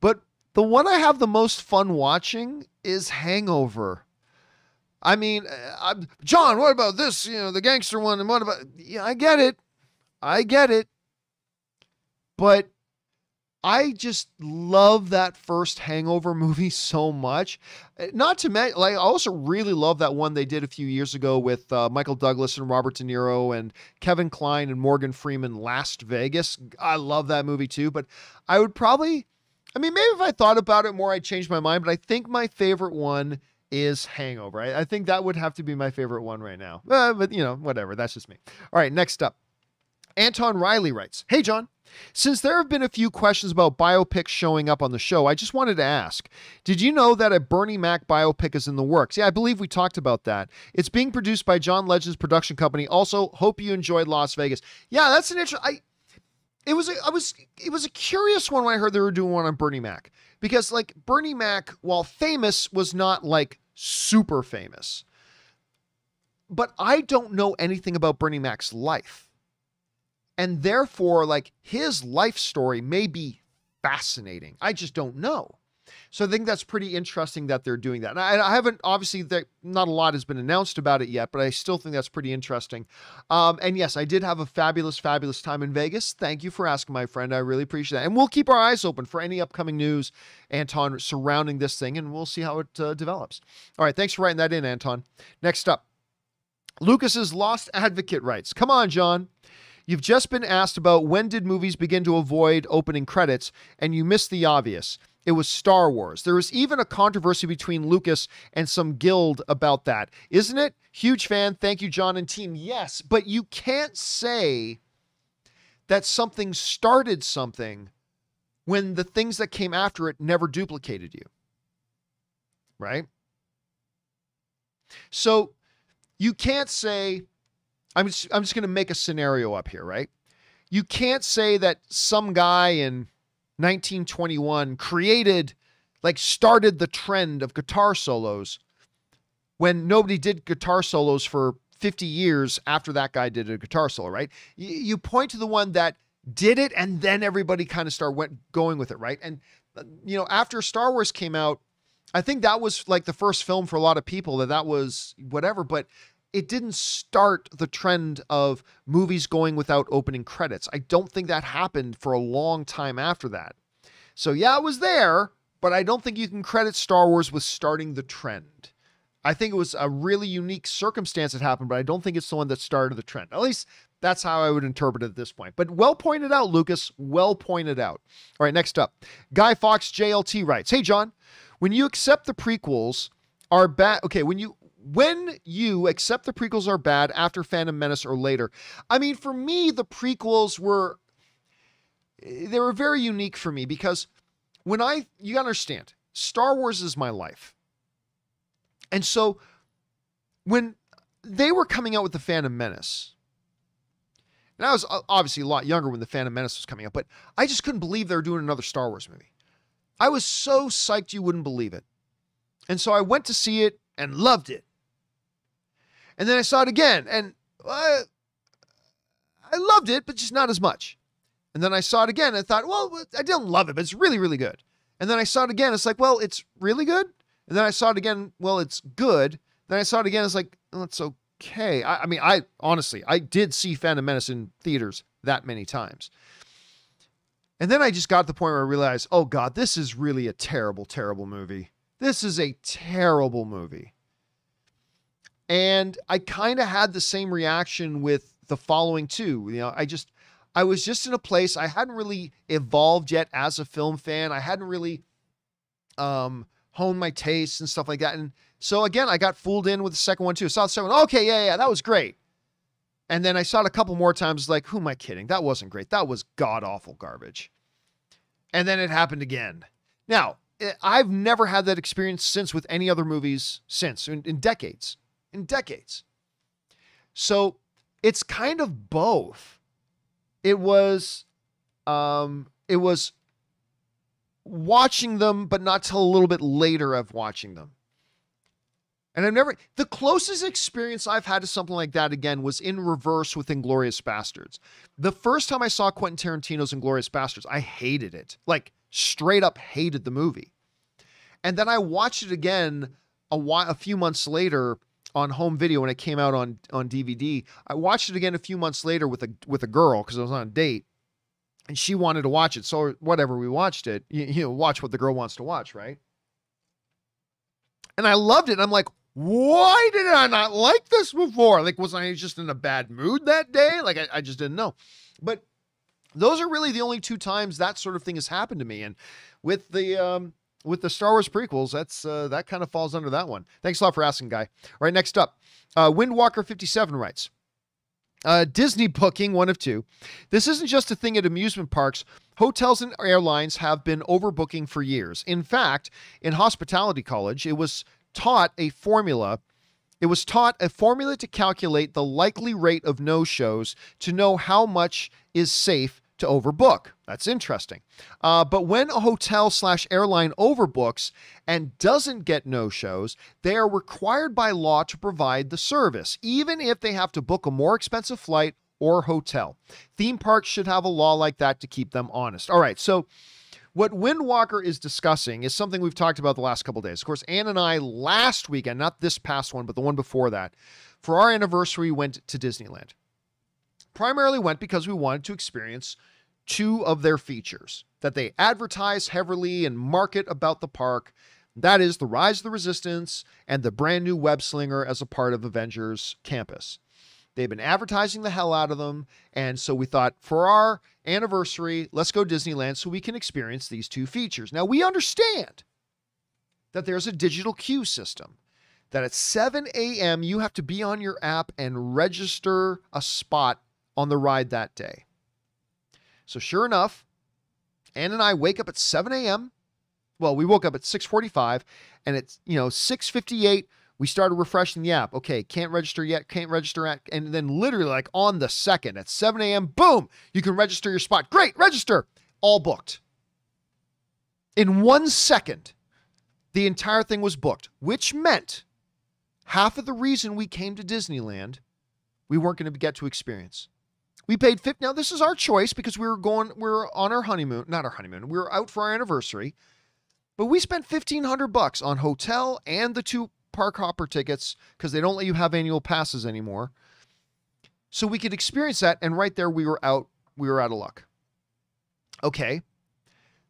but the one I have the most fun watching is Hangover. I mean, John, what about this? The gangster one, and what about? Yeah, I get it. But I just love that first Hangover movie so much. Not to mention, I also really love that one they did a few years ago with Michael Douglas and Robert De Niro and Kevin Kline and Morgan Freeman, Last Vegas. I love that movie too. But I would probably, maybe if I thought about it more, I'd change my mind. But I think my favorite one is Hangover. I think that would have to be my favorite one right now. But whatever. That's just me. All right, next up. Anton Riley writes, "Hey, John, since there have been a few questions about biopics showing up on the show, I just wanted to ask, did you know that a Bernie Mac biopic is in the works?" Yeah, I believe we talked about that. It's being produced by John Legend's production company. Also, hope you enjoyed Las Vegas. Yeah, that's an interesting. It was a curious one when I heard they were doing one on Bernie Mac, because Bernie Mac, while famous, was not super famous. But I don't know anything about Bernie Mac's life. And therefore, his life story may be fascinating. I just don't know. So I think that's pretty interesting that they're doing that. And I haven't, obviously, not a lot has been announced about it yet, but I still think that's pretty interesting. And yes, I did have a fabulous, fabulous time in Vegas. Thank you for asking, my friend. I really appreciate that. And we'll keep our eyes open for any upcoming news, Anton, surrounding this thing, and we'll see how it develops. All right, thanks for writing that in, Anton. Next up, Lucas's Lost Advocate writes, "Come on, John. You've just been asked about when did movies begin to avoid opening credits, and you missed the obvious. It was Star Wars. There was even a controversy between Lucas and some guild about that. Isn't it? Huge fan. Thank you, John and team." Yes, but you can't say that something started something when the things that came after it never duplicated you. Right? So you can't say, I'm just going to make a scenario up here, right? You can't say that some guy in 1921 started the trend of guitar solos when nobody did guitar solos for 50 years after that guy did a guitar solo, right? You point to the one that did it, and then everybody kind of went going with it, right? And, after Star Wars came out, I think that was the first film for a lot of people that was whatever, but it didn't start the trend of movies going without opening credits. I don't think that happened for a long time after that. So yeah, it was there, but I don't think you can credit Star Wars with starting the trend. I think it was a really unique circumstance that happened, but I don't think it's the one that started the trend. At least that's how I would interpret it at this point. But well pointed out, Lucas. Well pointed out. All right, next up. Guy Fox JLT writes, "Hey, John, when you accept the prequels are bad..." Okay, when you accept the prequels are bad after Phantom Menace or later. I mean, for me, the prequels were very unique for me because you gotta understand, Star Wars is my life. And so when they were coming out with the Phantom Menace, and I was obviously a lot younger when the Phantom Menace was coming out, but I just couldn't believe they were doing another Star Wars movie. I was so psyched you wouldn't believe it. And so I went to see it and loved it. And then I saw it again, and I loved it, but just not as much. And then I saw it again, and I thought, well, I didn't love it, but it's really, really good. And then I saw it again, it's like, well, it's really good? And then I saw it again, well, it's good. Then I saw it again, it's like, oh, it's okay. I mean, honestly, I did see Phantom Menace in theaters that many times. And then I just got to the point where I realized, oh God, this is really a terrible, terrible movie. This is a terrible movie. And I kind of had the same reaction with the following two. You know, I was just in a place, I hadn't really evolved yet as a film fan. I hadn't really honed my tastes and stuff like that. And so again, I got fooled in with the second one too. I saw the second one. Okay, yeah, that was great. And then I saw it a couple more times, like, who am I kidding? That wasn't great. That was god-awful garbage. And then it happened again. Now, I've never had that experience since with any other movies since, in decades. In decades. So it's kind of both. It was watching them, but not till a little bit later of watching them. And the closest experience I've had to something like that again was in reverse with Inglourious Bastards. The first time I saw Quentin Tarantino's Inglourious Bastards, I hated it. Like, straight up hated the movie. And then I watched it again a few months later on home video when it came out on DVD. I watched it again a few months later with a girl because I was on a date. And she wanted to watch it. So whatever, we watched it. You know, watch what the girl wants to watch, right? And I loved it. I'm like, why did I not like this before? Like, was I just in a bad mood that day? Like, I just didn't know. But those are really the only two times that sort of thing has happened to me. And with the Star Wars prequels, that kind of falls under that one. Thanks a lot for asking, Guy. All right, next up. Windwalker57 writes, Disney booking, one of two. This isn't just a thing at amusement parks. Hotels and airlines have been overbooking for years. In fact, in hospitality college, it was taught a formula to calculate the likely rate of no-shows to know how much is safe to overbook. That's interesting. But when a hotel/airline overbooks and doesn't get no-shows, they are required by law to provide the service, even if they have to book a more expensive flight or hotel. Theme parks should have a law like that to keep them honest. All right, so what Windwalker is discussing is something we've talked about the last couple of days. Of course, Ann and I last weekend, not this past one, but the one before that, for our anniversary, went to Disneyland. Primarily went because we wanted to experience two of their features that they advertise heavily and market about the park. That is the Rise of the Resistance and the brand new Web Slinger as a part of Avengers Campus. They've been advertising the hell out of them. And so we thought, for our anniversary, let's go Disneyland so we can experience these two features. Now, we understand that there's a digital queue system, that at 7 a.m. you have to be on your app and register a spot on the ride that day. So sure enough, Ann and I wake up at 7 a.m. Well, we woke up at 6:45, and it's, 6:58. We started refreshing the app. Okay, can't register yet, can't register at, and then literally like on the second at 7 a.m., boom, you can register your spot. Great, register. All booked. In 1 second, the entire thing was booked, which meant half of the reason we came to Disneyland, we weren't going to get to experience. We paid $50. Now, this is our choice because we were on our honeymoon, not our honeymoon. We were out for our anniversary, but we spent $1,500 on hotel and the two park hopper tickets because they don't let you have annual passes anymore. So we could experience that. And right there, we were out of luck. Okay.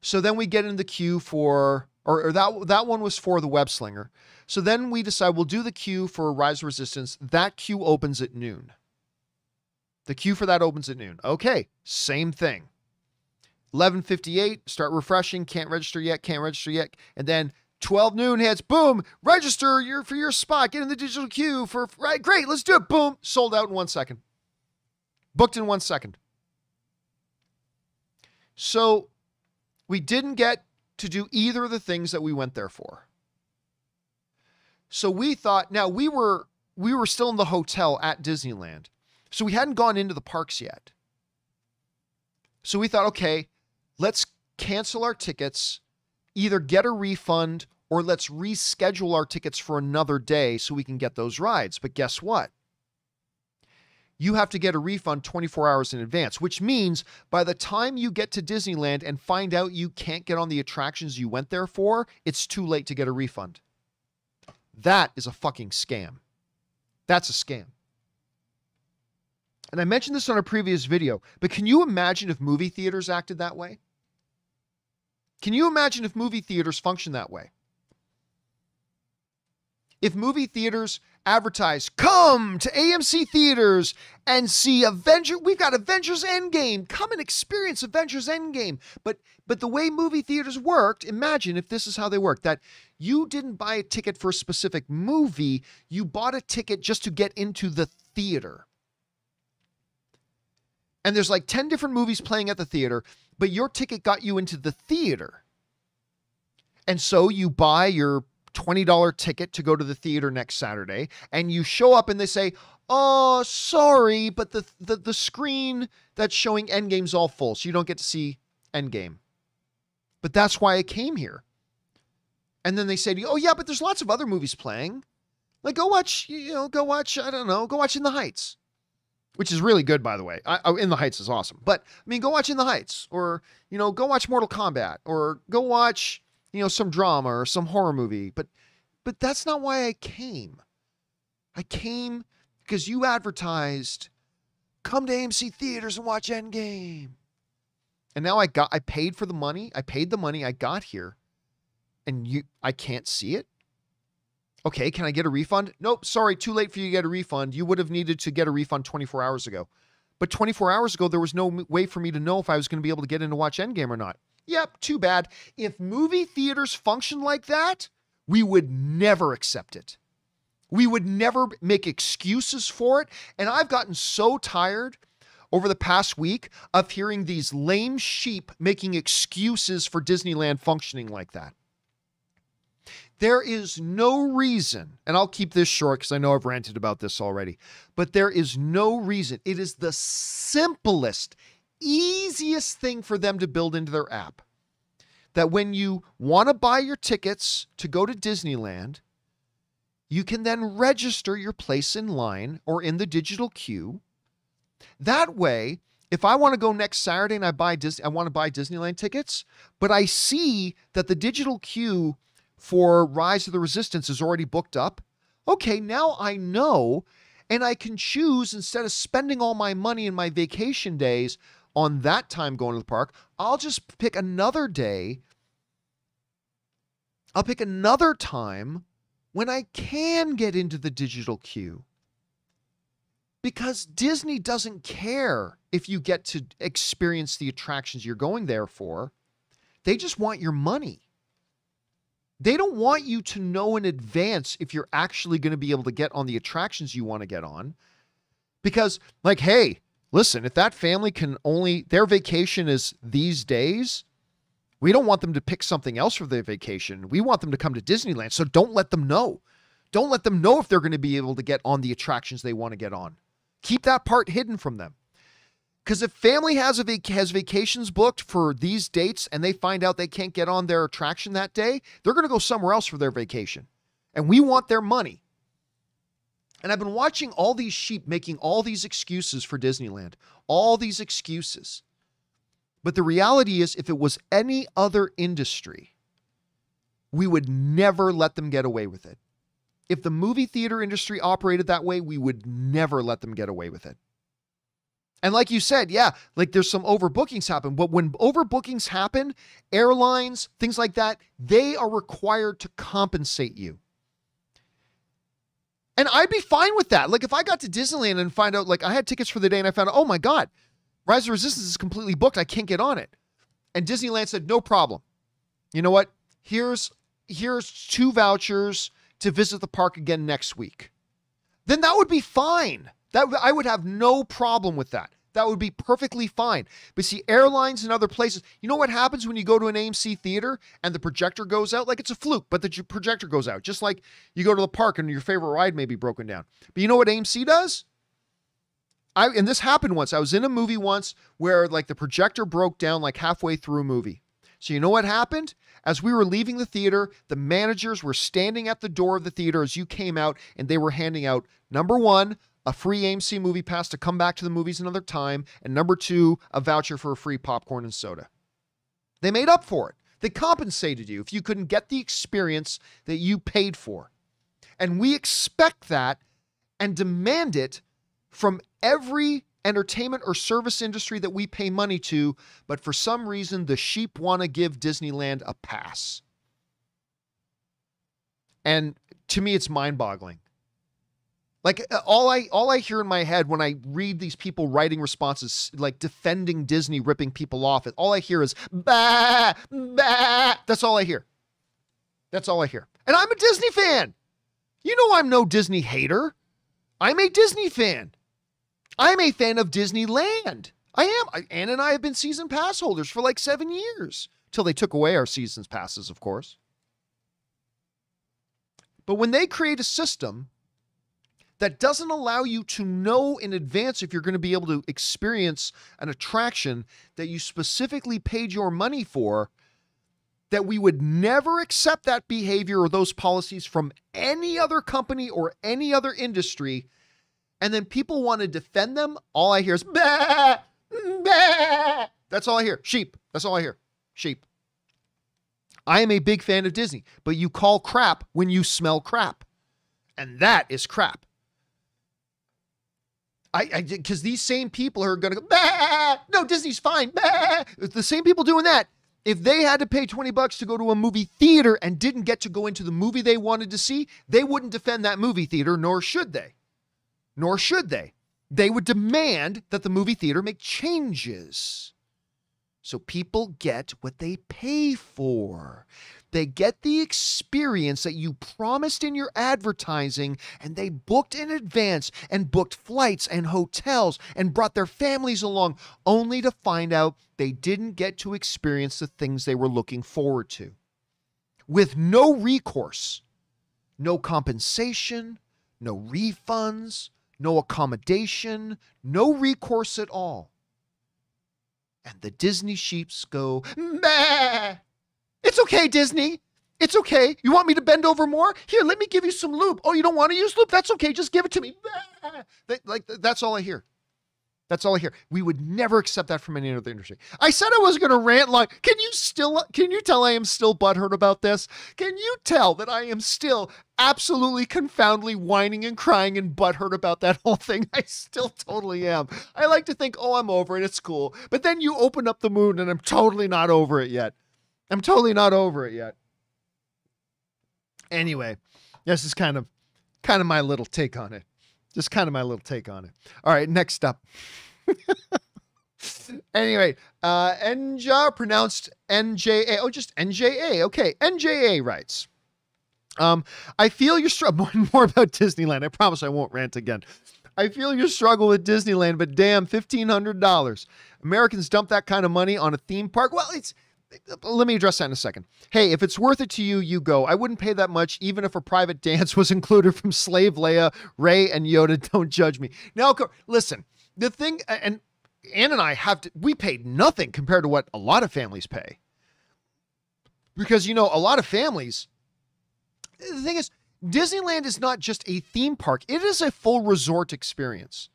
So then we get in the queue for or that one was for the Web Slinger. So then we decide we'll do the queue for Rise of Resistance. That queue opens at noon. The queue for that opens at noon. Okay, same thing. 11:58, start refreshing, can't register yet. And then 12 noon hits, boom, register for your spot, get in the digital queue right, great, let's do it, boom, sold out in 1 second. Booked in 1 second. So we didn't get to do either of the things that we went there for. So we thought, now we were still in the hotel at Disneyland. So we hadn't gone into the parks yet. So we thought, okay, let's cancel our tickets, either get a refund or let's reschedule our tickets for another day so we can get those rides. But guess what? You have to get a refund 24 hours in advance, which means by the time you get to Disneyland and find out you can't get on the attractions you went there for, it's too late to get a refund. That is a fucking scam. That's a scam. And I mentioned this on a previous video, but can you imagine if movie theaters acted that way? Can you imagine if movie theaters function that way? If movie theaters advertise, come to AMC theaters and see we've got Avengers Endgame. Come and experience Avengers Endgame. But the way movie theaters worked, imagine if this is how they work, that you didn't buy a ticket for a specific movie, you bought a ticket just to get into the theater. And there's like 10 different movies playing at the theater, but your ticket got you into the theater. And so you buy your $20 ticket to go to the theater next Saturday, and you show up and they say, oh, sorry, but the screen that's showing Endgame's all full, so you don't get to see Endgame. But that's why I came here. And then they say to you, oh yeah, but there's lots of other movies playing. Like go watch In the Heights. Which is really good, by the way. In the Heights is awesome. But, I mean, go watch In the Heights. Or, go watch Mortal Kombat. Or go watch, some drama or some horror movie. But that's not why I came. I came because you advertised, come to AMC theaters and watch Endgame. And now I paid for the money. I paid the money. I got here. And I can't see it. Okay, can I get a refund? Nope, sorry, too late for you to get a refund. You would have needed to get a refund 24 hours ago. But 24 hours ago, there was no way for me to know if I was going to be able to get in to watch Endgame or not. Yep, too bad. If movie theaters function like that, we would never accept it. We would never make excuses for it. And I've gotten so tired over the past week of hearing these lame sheep making excuses for Disneyland functioning like that. There is no reason, and I'll keep this short because I know I've ranted about this already, but there is no reason. It is the simplest, easiest thing for them to build into their app. That when you want to buy your tickets to go to Disneyland, you can then register your place in line or in the digital queue. That way, if I want to go next Saturday and I want to buy Disneyland tickets, but I see that the digital queue for Rise of the Resistance is already booked up. Okay, now I know, and I can choose, instead of spending all my money and my vacation days on that time going to the park, I'll just pick another day. I'll pick another time when I can get into the digital queue. Because Disney doesn't care if you get to experience the attractions you're going there for. They just want your money. They don't want you to know in advance if you're actually going to be able to get on the attractions you want to get on. Because, like, hey, listen, if that family their vacation is these days, we don't want them to pick something else for their vacation. We want them to come to Disneyland. So don't let them know. Don't let them know if they're going to be able to get on the attractions they want to get on. Keep that part hidden from them. Because if family has vacations booked for these dates and they find out they can't get on their attraction that day, they're going to go somewhere else for their vacation. And we want their money. And I've been watching all these sheep making all these excuses for Disneyland. All these excuses. But the reality is, if it was any other industry, we would never let them get away with it. If the movie theater industry operated that way, we would never let them get away with it. And like you said, yeah, like there's some overbookings happen. But when overbookings happen, airlines, things like that, they are required to compensate you. And I'd be fine with that. Like if I got to Disneyland and find out, like I had tickets for the day and I found out, oh my God, Rise of Resistance is completely booked. I can't get on it. And Disneyland said, no problem. You know what? Here's 2 vouchers to visit the park again next week. Then that would be fine. I would have no problem with that. That would be perfectly fine. But see, airlines and other places, you know what happens when you go to an AMC theater and the projector goes out? Like it's a fluke, but the projector goes out. Just like you go to the park and your favorite ride may be broken down. But you know what AMC does? And this happened once. I was in a movie once where like the projector broke down like halfway through a movie. So you know what happened? As we were leaving the theater, the managers were standing at the door of the theater as you came out, and they were handing out, number 1, a free AMC movie pass to come back to the movies another time, and number 2, a voucher for a free popcorn and soda. They made up for it. They compensated you if you couldn't get the experience that you paid for. And we expect that and demand it from every entertainment or service industry that we pay money to, but for some reason, the sheep want to give Disneyland a pass. And to me, it's mind-boggling. Like all I hear in my head when I read these people writing responses, like defending Disney, ripping people off, all I hear is, bah, bah. That's all I hear. That's all I hear. And I'm a Disney fan. You know I'm no Disney hater. I'm a Disney fan. I'm a fan of Disneyland. I am. Ann and I have been season pass holders for like 7 years, till they took away our seasons passes, of course. But when they create a system that doesn't allow you to know in advance if you're going to be able to experience an attraction that you specifically paid your money for, that we would never accept that behavior or those policies from any other company or any other industry, and then people want to defend them, all I hear is, bah, bah. That's all I hear. Sheep. That's all I hear. Sheep. I am a big fan of Disney, but you call crap when you smell crap. And that is crap. Because these same people are going to go, bah, no, Disney's fine. Bah. It's the same people doing that. If they had to pay $20 to go to a movie theater and didn't get to go into the movie they wanted to see, they wouldn't defend that movie theater, nor should they. Nor should they. They would demand that the movie theater make changes. So people get what they pay for. They get the experience that you promised in your advertising, and they booked in advance and booked flights and hotels and brought their families along, only to find out they didn't get to experience the things they were looking forward to. With no recourse, no compensation, no refunds, no accommodation, no recourse at all. And the Disney sheeps go, bah! It's okay, Disney. It's okay. You want me to bend over more? Here, let me give you some lube. Oh, you don't want to use lube? That's okay. Just give it to me. That's all I hear. That's all I hear. We would never accept that from any other industry. I said I was going to rant like, can you tell I am still butthurt about this? Can you tell that I am still absolutely confoundedly whining and crying and butthurt about that whole thing? I still totally am. I like to think, oh, I'm over it. It's cool. But then you open up the moon and I'm totally not over it yet. I'm totally not over it yet. Anyway, this is kind of my little take on it. Just kind of my little take on it. All right, next up. Anyway, Nja, pronounced N-J-A. Oh, just N-J-A. Okay, N-J-A writes, I feel your struggle. More about Disneyland. I promise I won't rant again. I feel your struggle with Disneyland, but damn, $1,500. Americans dump that kind of money on a theme park. Well, let me address that in a second. Hey, if it's worth it to you, you go. I wouldn't pay that much, even if a private dance was included from Slave Leia, Rey, and Yoda. Don't judge me. Now, listen, the thing, and Ann and I we paid nothing compared to what a lot of families pay. Because, a lot of families, the thing is, Disneyland is not just a theme park. It is a full resort experience.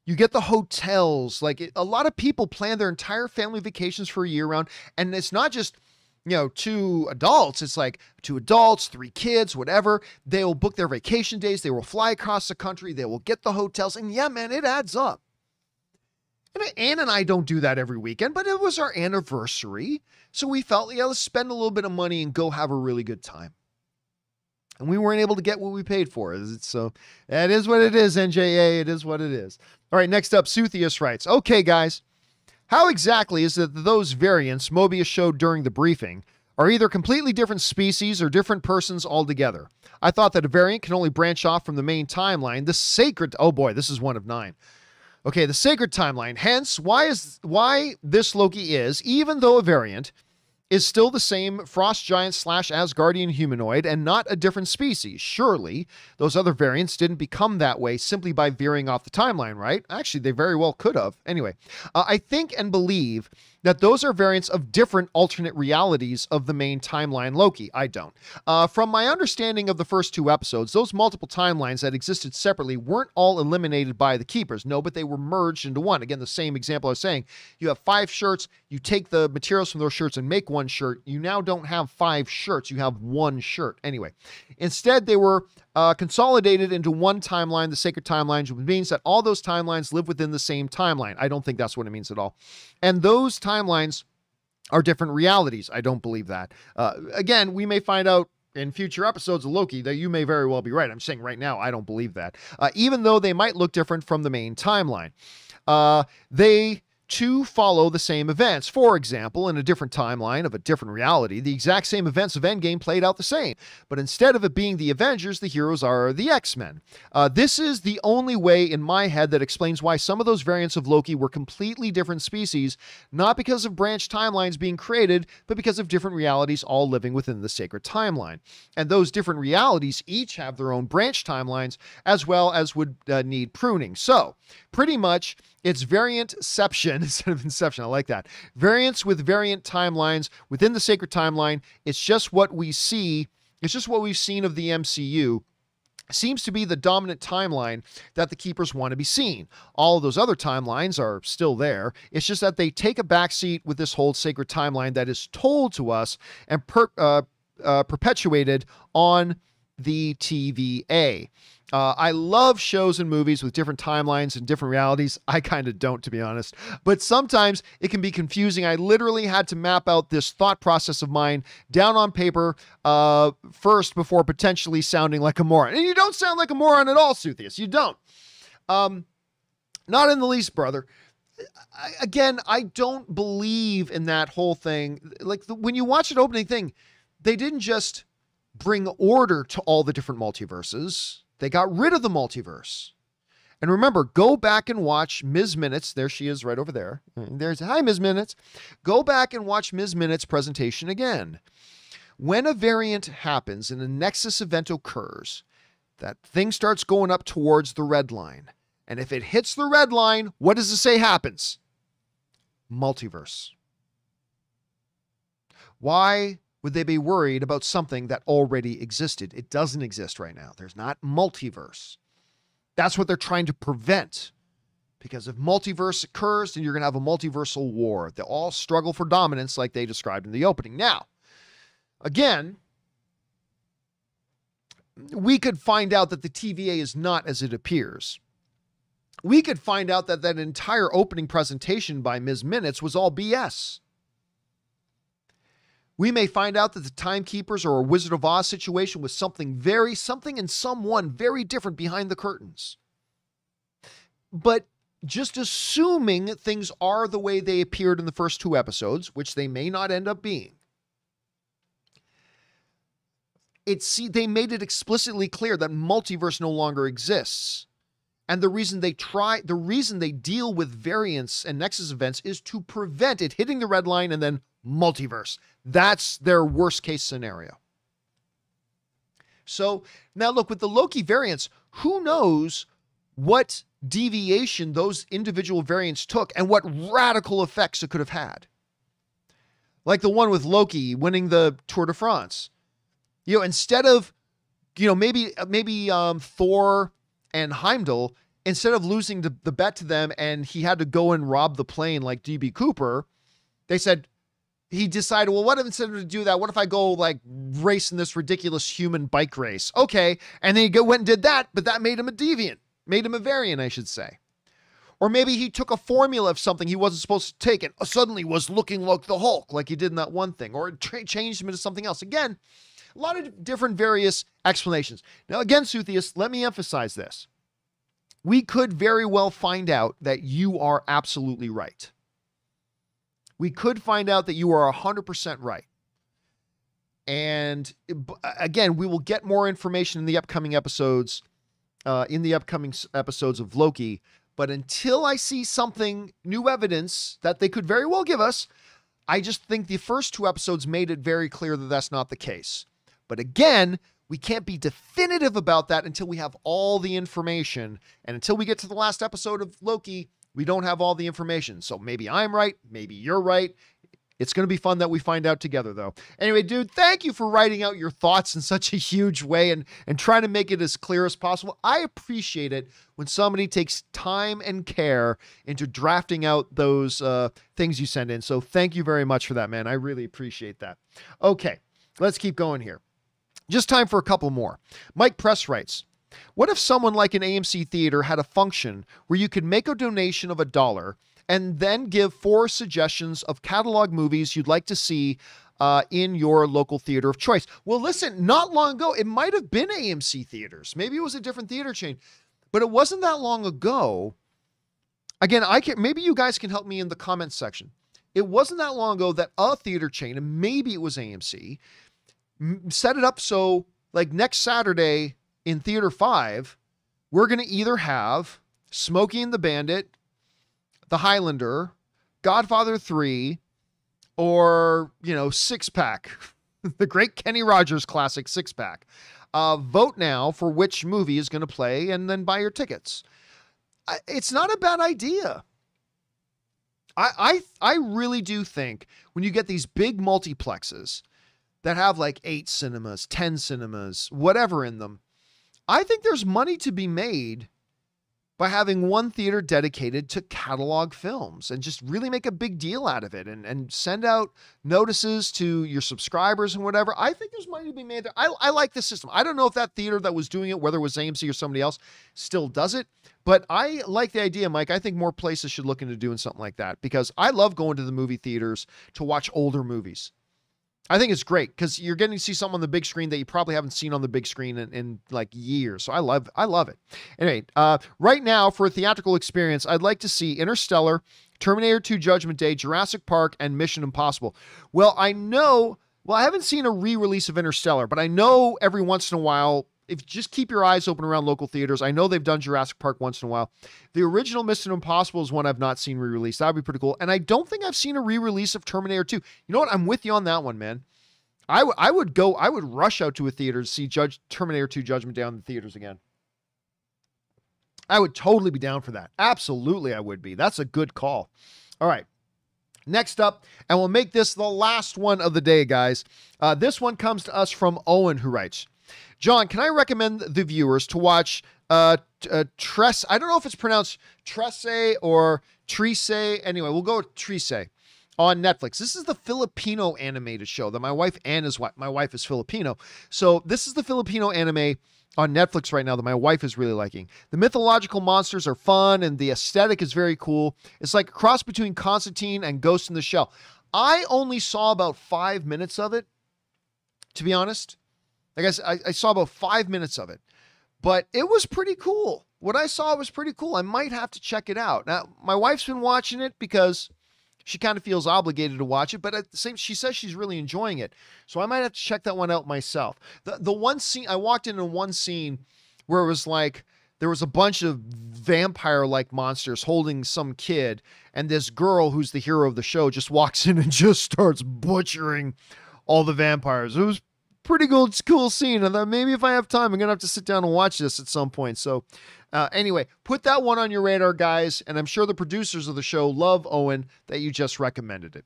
You get the hotels. A lot of people plan their entire family vacations for a year round. And it's not just, 2 adults. It's like 2 adults, 3 kids, whatever. They will book their vacation days. They will fly across the country. They will get the hotels. And yeah, man, it adds up. And Ann and I don't do that every weekend, but it was our anniversary. So we felt, yeah, let's spend a little bit of money and go have a really good time. And we weren't able to get what we paid for. So that is what it is, NJA. It is what it is. All right, next up, Suthius writes, okay, guys, how exactly is it that those variants Mobius showed during the briefing are either completely different species or different persons altogether? I thought that a variant can only branch off from the main timeline, the sacred, oh boy, this is one of 9. Okay, the sacred timeline. Hence, why this Loki is, even though a variant, is still the same frost giant / Asgardian humanoid and not a different species. Surely, those other variants didn't become that way simply by veering off the timeline, right? Actually, they very well could have. Anyway, I think and believe that those are variants of different alternate realities of the main timeline Loki. I don't. From my understanding of the first 2 episodes, those multiple timelines that existed separately weren't all eliminated by the Keepers. No, but they were merged into one. Again, the same example I was saying. You have 5 shirts. You take the materials from those shirts and make one shirt. You now don't have 5 shirts. You have 1 shirt. Anyway, instead, they were consolidated into one timeline, the sacred timeline, which means that all those timelines live within the same timeline. I don't think that's what it means at all. And those timelines are different realities. I don't believe that. Again, we may find out in future episodes of Loki that you may very well be right. I'm saying right now, I don't believe that. Even though they might look different from the main timeline. They to follow the same events. For example, in a different timeline of a different reality, the exact same events of Endgame played out the same. But instead of it being the Avengers, the heroes are the X-Men. This is the only way in my head that explains why some of those variants of Loki were completely different species, not because of branch timelines being created, but because of different realities all living within the sacred timeline. And those different realities each have their own branch timelines, as well as would need pruning. So, pretty much, it's variantception instead of inception. I like that. Variants with variant timelines within the sacred timeline. It's just what we see. It's just what we've seen of the MCU. Seems to be the dominant timeline that the Keepers want to be seen. All of those other timelines are still there. It's just that they take a backseat with this whole sacred timeline that is told to us and perpetuated on the TVA. I love shows and movies with different timelines and different realities. I kind of don't, to be honest. But sometimes it can be confusing. I literally had to map out this thought process of mine down on paper first before potentially sounding like a moron. And you don't sound like a moron at all, Suthius. You don't. Not in the least, brother. Again, I don't believe in that whole thing. Like when you watch an opening thing, they didn't just bring order to all the different multiverses. They got rid of the multiverse. And remember, go back and watch Ms. Minutes. There she is right over there. Hi, Ms. Minutes. Go back and watch Ms. Minutes' presentation again. When a variant happens and a Nexus event occurs, that thing starts going up towards the red line. And if it hits the red line, what does it say happens? Multiverse. Why would they be worried about something that already existed? It doesn't exist right now. There's not multiverse. That's what they're trying to prevent. Because if multiverse occurs, then you're going to have a multiversal war. They'll all struggle for dominance like they described in the opening. Now, again, we could find out that the TVA is not as it appears. We could find out that that entire opening presentation by Ms. Minutes was all BS. We may find out that the Timekeepers or a Wizard of Oz situation was something and someone very different behind the curtains. But just assuming things are the way they appeared in the first 2 episodes, which they may not end up being, they made it explicitly clear that multiverse no longer exists. And the reason they deal with variants and Nexus events is to prevent it hitting the red line and then multiverse. That's their worst case scenario. So now look, with the Loki variants, who knows what deviation those individual variants took and what radical effects it could have had. Like the one with Loki winning the Tour de France. You know, instead of, maybe Thor and Heimdall, instead of losing the bet to them and he had to go and rob the plane like DB Cooper, he decided, well, what if instead of to do that, what if I go like race in this ridiculous human bike race? Okay. And then he went and did that, but that made him a deviant, made him a variant, I should say. Or maybe he took a formula of something he wasn't supposed to take and suddenly was looking like the Hulk, like he did in that one thing, or changed him into something else. Again, a lot of different various explanations. Now, again, Suthius, let me emphasize this. We could very well find out that you are absolutely right. We could find out that you are 100% right. And again, we will get more information in the upcoming episodes, of Loki. But until I see something, new evidence that they could very well give us, I just think the first 2 episodes made it very clear that that's not the case. But again, we can't be definitive about that until we have all the information. And until we get to the last episode of Loki, we don't have all the information. So maybe I'm right, maybe you're right. It's going to be fun that we find out together, though. Anyway, dude, thank you for writing out your thoughts in such a huge way and trying to make it as clear as possible. I appreciate it when somebody takes time and care into drafting out those things you send in. So thank you very much for that, man. I really appreciate that. Okay, let's keep going here. Just time for a couple more. Mike Press writes, what if someone like an AMC theater had a function where you could make a donation of $1 and then give 4 suggestions of catalog movies you'd like to see in your local theater of choice? Well, listen, not long ago, it might have been AMC theaters. Maybe it was a different theater chain, but it wasn't that long ago. Again, maybe you guys can help me in the comments section. It wasn't that long ago that a theater chain, and maybe it was AMC, set it up so like next Saturday in Theater 5, we're going to either have Smokey and the Bandit, The Highlander, Godfather 3, or, Six Pack, the great Kenny Rogers classic Six Pack. Vote now for which movie is going to play and then buy your tickets. It's not a bad idea. I really do think when you get these big multiplexes that have like 8 cinemas, 10 cinemas, whatever in them, I think there's money to be made by having one theater dedicated to catalog films and just really make a big deal out of it and send out notices to your subscribers and whatever. I think there's money to be made there. I like this system. I don't know if that theater that was doing it, whether it was AMC or somebody else, still does it, but I like the idea, Mike. I think more places should look into doing something like that because I love going to the movie theaters to watch older movies. I think it's great because you're getting to see something on the big screen that you probably haven't seen on the big screen in like years. So I love it. Anyway, right now for a theatrical experience, I'd like to see Interstellar, Terminator 2 Judgment Day, Jurassic Park, and Mission Impossible. Well, I haven't seen a re-release of Interstellar, but I know every once in a while, if just keep your eyes open around local theaters, I know they've done Jurassic Park once in a while. The original Mission Impossible is one I've not seen re-released. That would be pretty cool. And I don't think I've seen a re-release of Terminator 2. You know what? I'm with you on that one, man. I would rush out to a theater to see Terminator 2 Judgment Day in the theaters again. I would totally be down for that. Absolutely, I would be. That's a good call. All right. Next up, and we'll make this the last one of the day, guys. This one comes to us from Owen, who writes, John, can I recommend the viewers to watch Tresse? I don't know if it's pronounced Tresse or Trisse. Anyway, we'll go with Trisse on Netflix. This is the Filipino animated show that my wife is Filipino. So this is the Filipino anime on Netflix right now that my wife is really liking. The mythological monsters are fun and the aesthetic is very cool. It's like a cross between Constantine and Ghost in the Shell. I only saw about 5 minutes of it, to be honest. I saw about 5 minutes of it, but it was pretty cool. What I saw was pretty cool. I might have to check it out. Now, my wife's been watching it because she kind of feels obligated to watch it, but at the same, she says she's really enjoying it. So I might have to check that one out myself. The one scene, I walked into one scene where it was like, there was a bunch of vampire-like monsters holding some kid, and this girl who's the hero of the show just walks in and just starts butchering all the vampires. It was pretty cool scene. I thought maybe if I have time, I'm going to have to sit down and watch this at some point. So anyway, put that one on your radar, guys. And I'm sure the producers of the show love Owen that you just recommended it.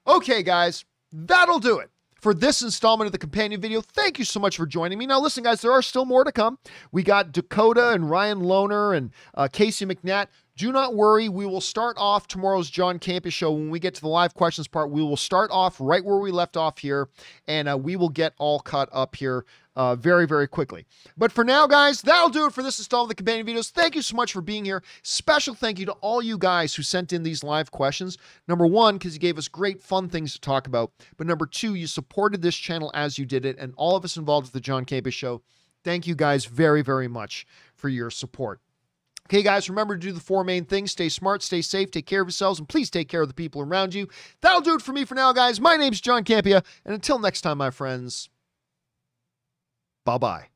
Okay, guys, that'll do it for this installment of the companion video. Thank you so much for joining me. Now, listen, guys, there are still more to come. We got Dakota and Ryan Lohner and Casey McNatt. Do not worry. We will start off tomorrow's John Campea Show. When we get to the live questions part, we will start off right where we left off here, and we will get all caught up here very, very quickly. But for now, guys, that'll do it for this installment of the Companion Videos. Thank you so much for being here. Special thank you to all you guys who sent in these live questions. Number one, because you gave us great fun things to talk about. But number two, you supported this channel as you did it, and all of us involved with the John Campea Show. Thank you guys very, very much for your support. Okay, guys, remember to do the four main things. Stay smart, stay safe, take care of yourselves, and please take care of the people around you. That'll do it for me for now, guys. My name's John Campea, and until next time, my friends, bye-bye.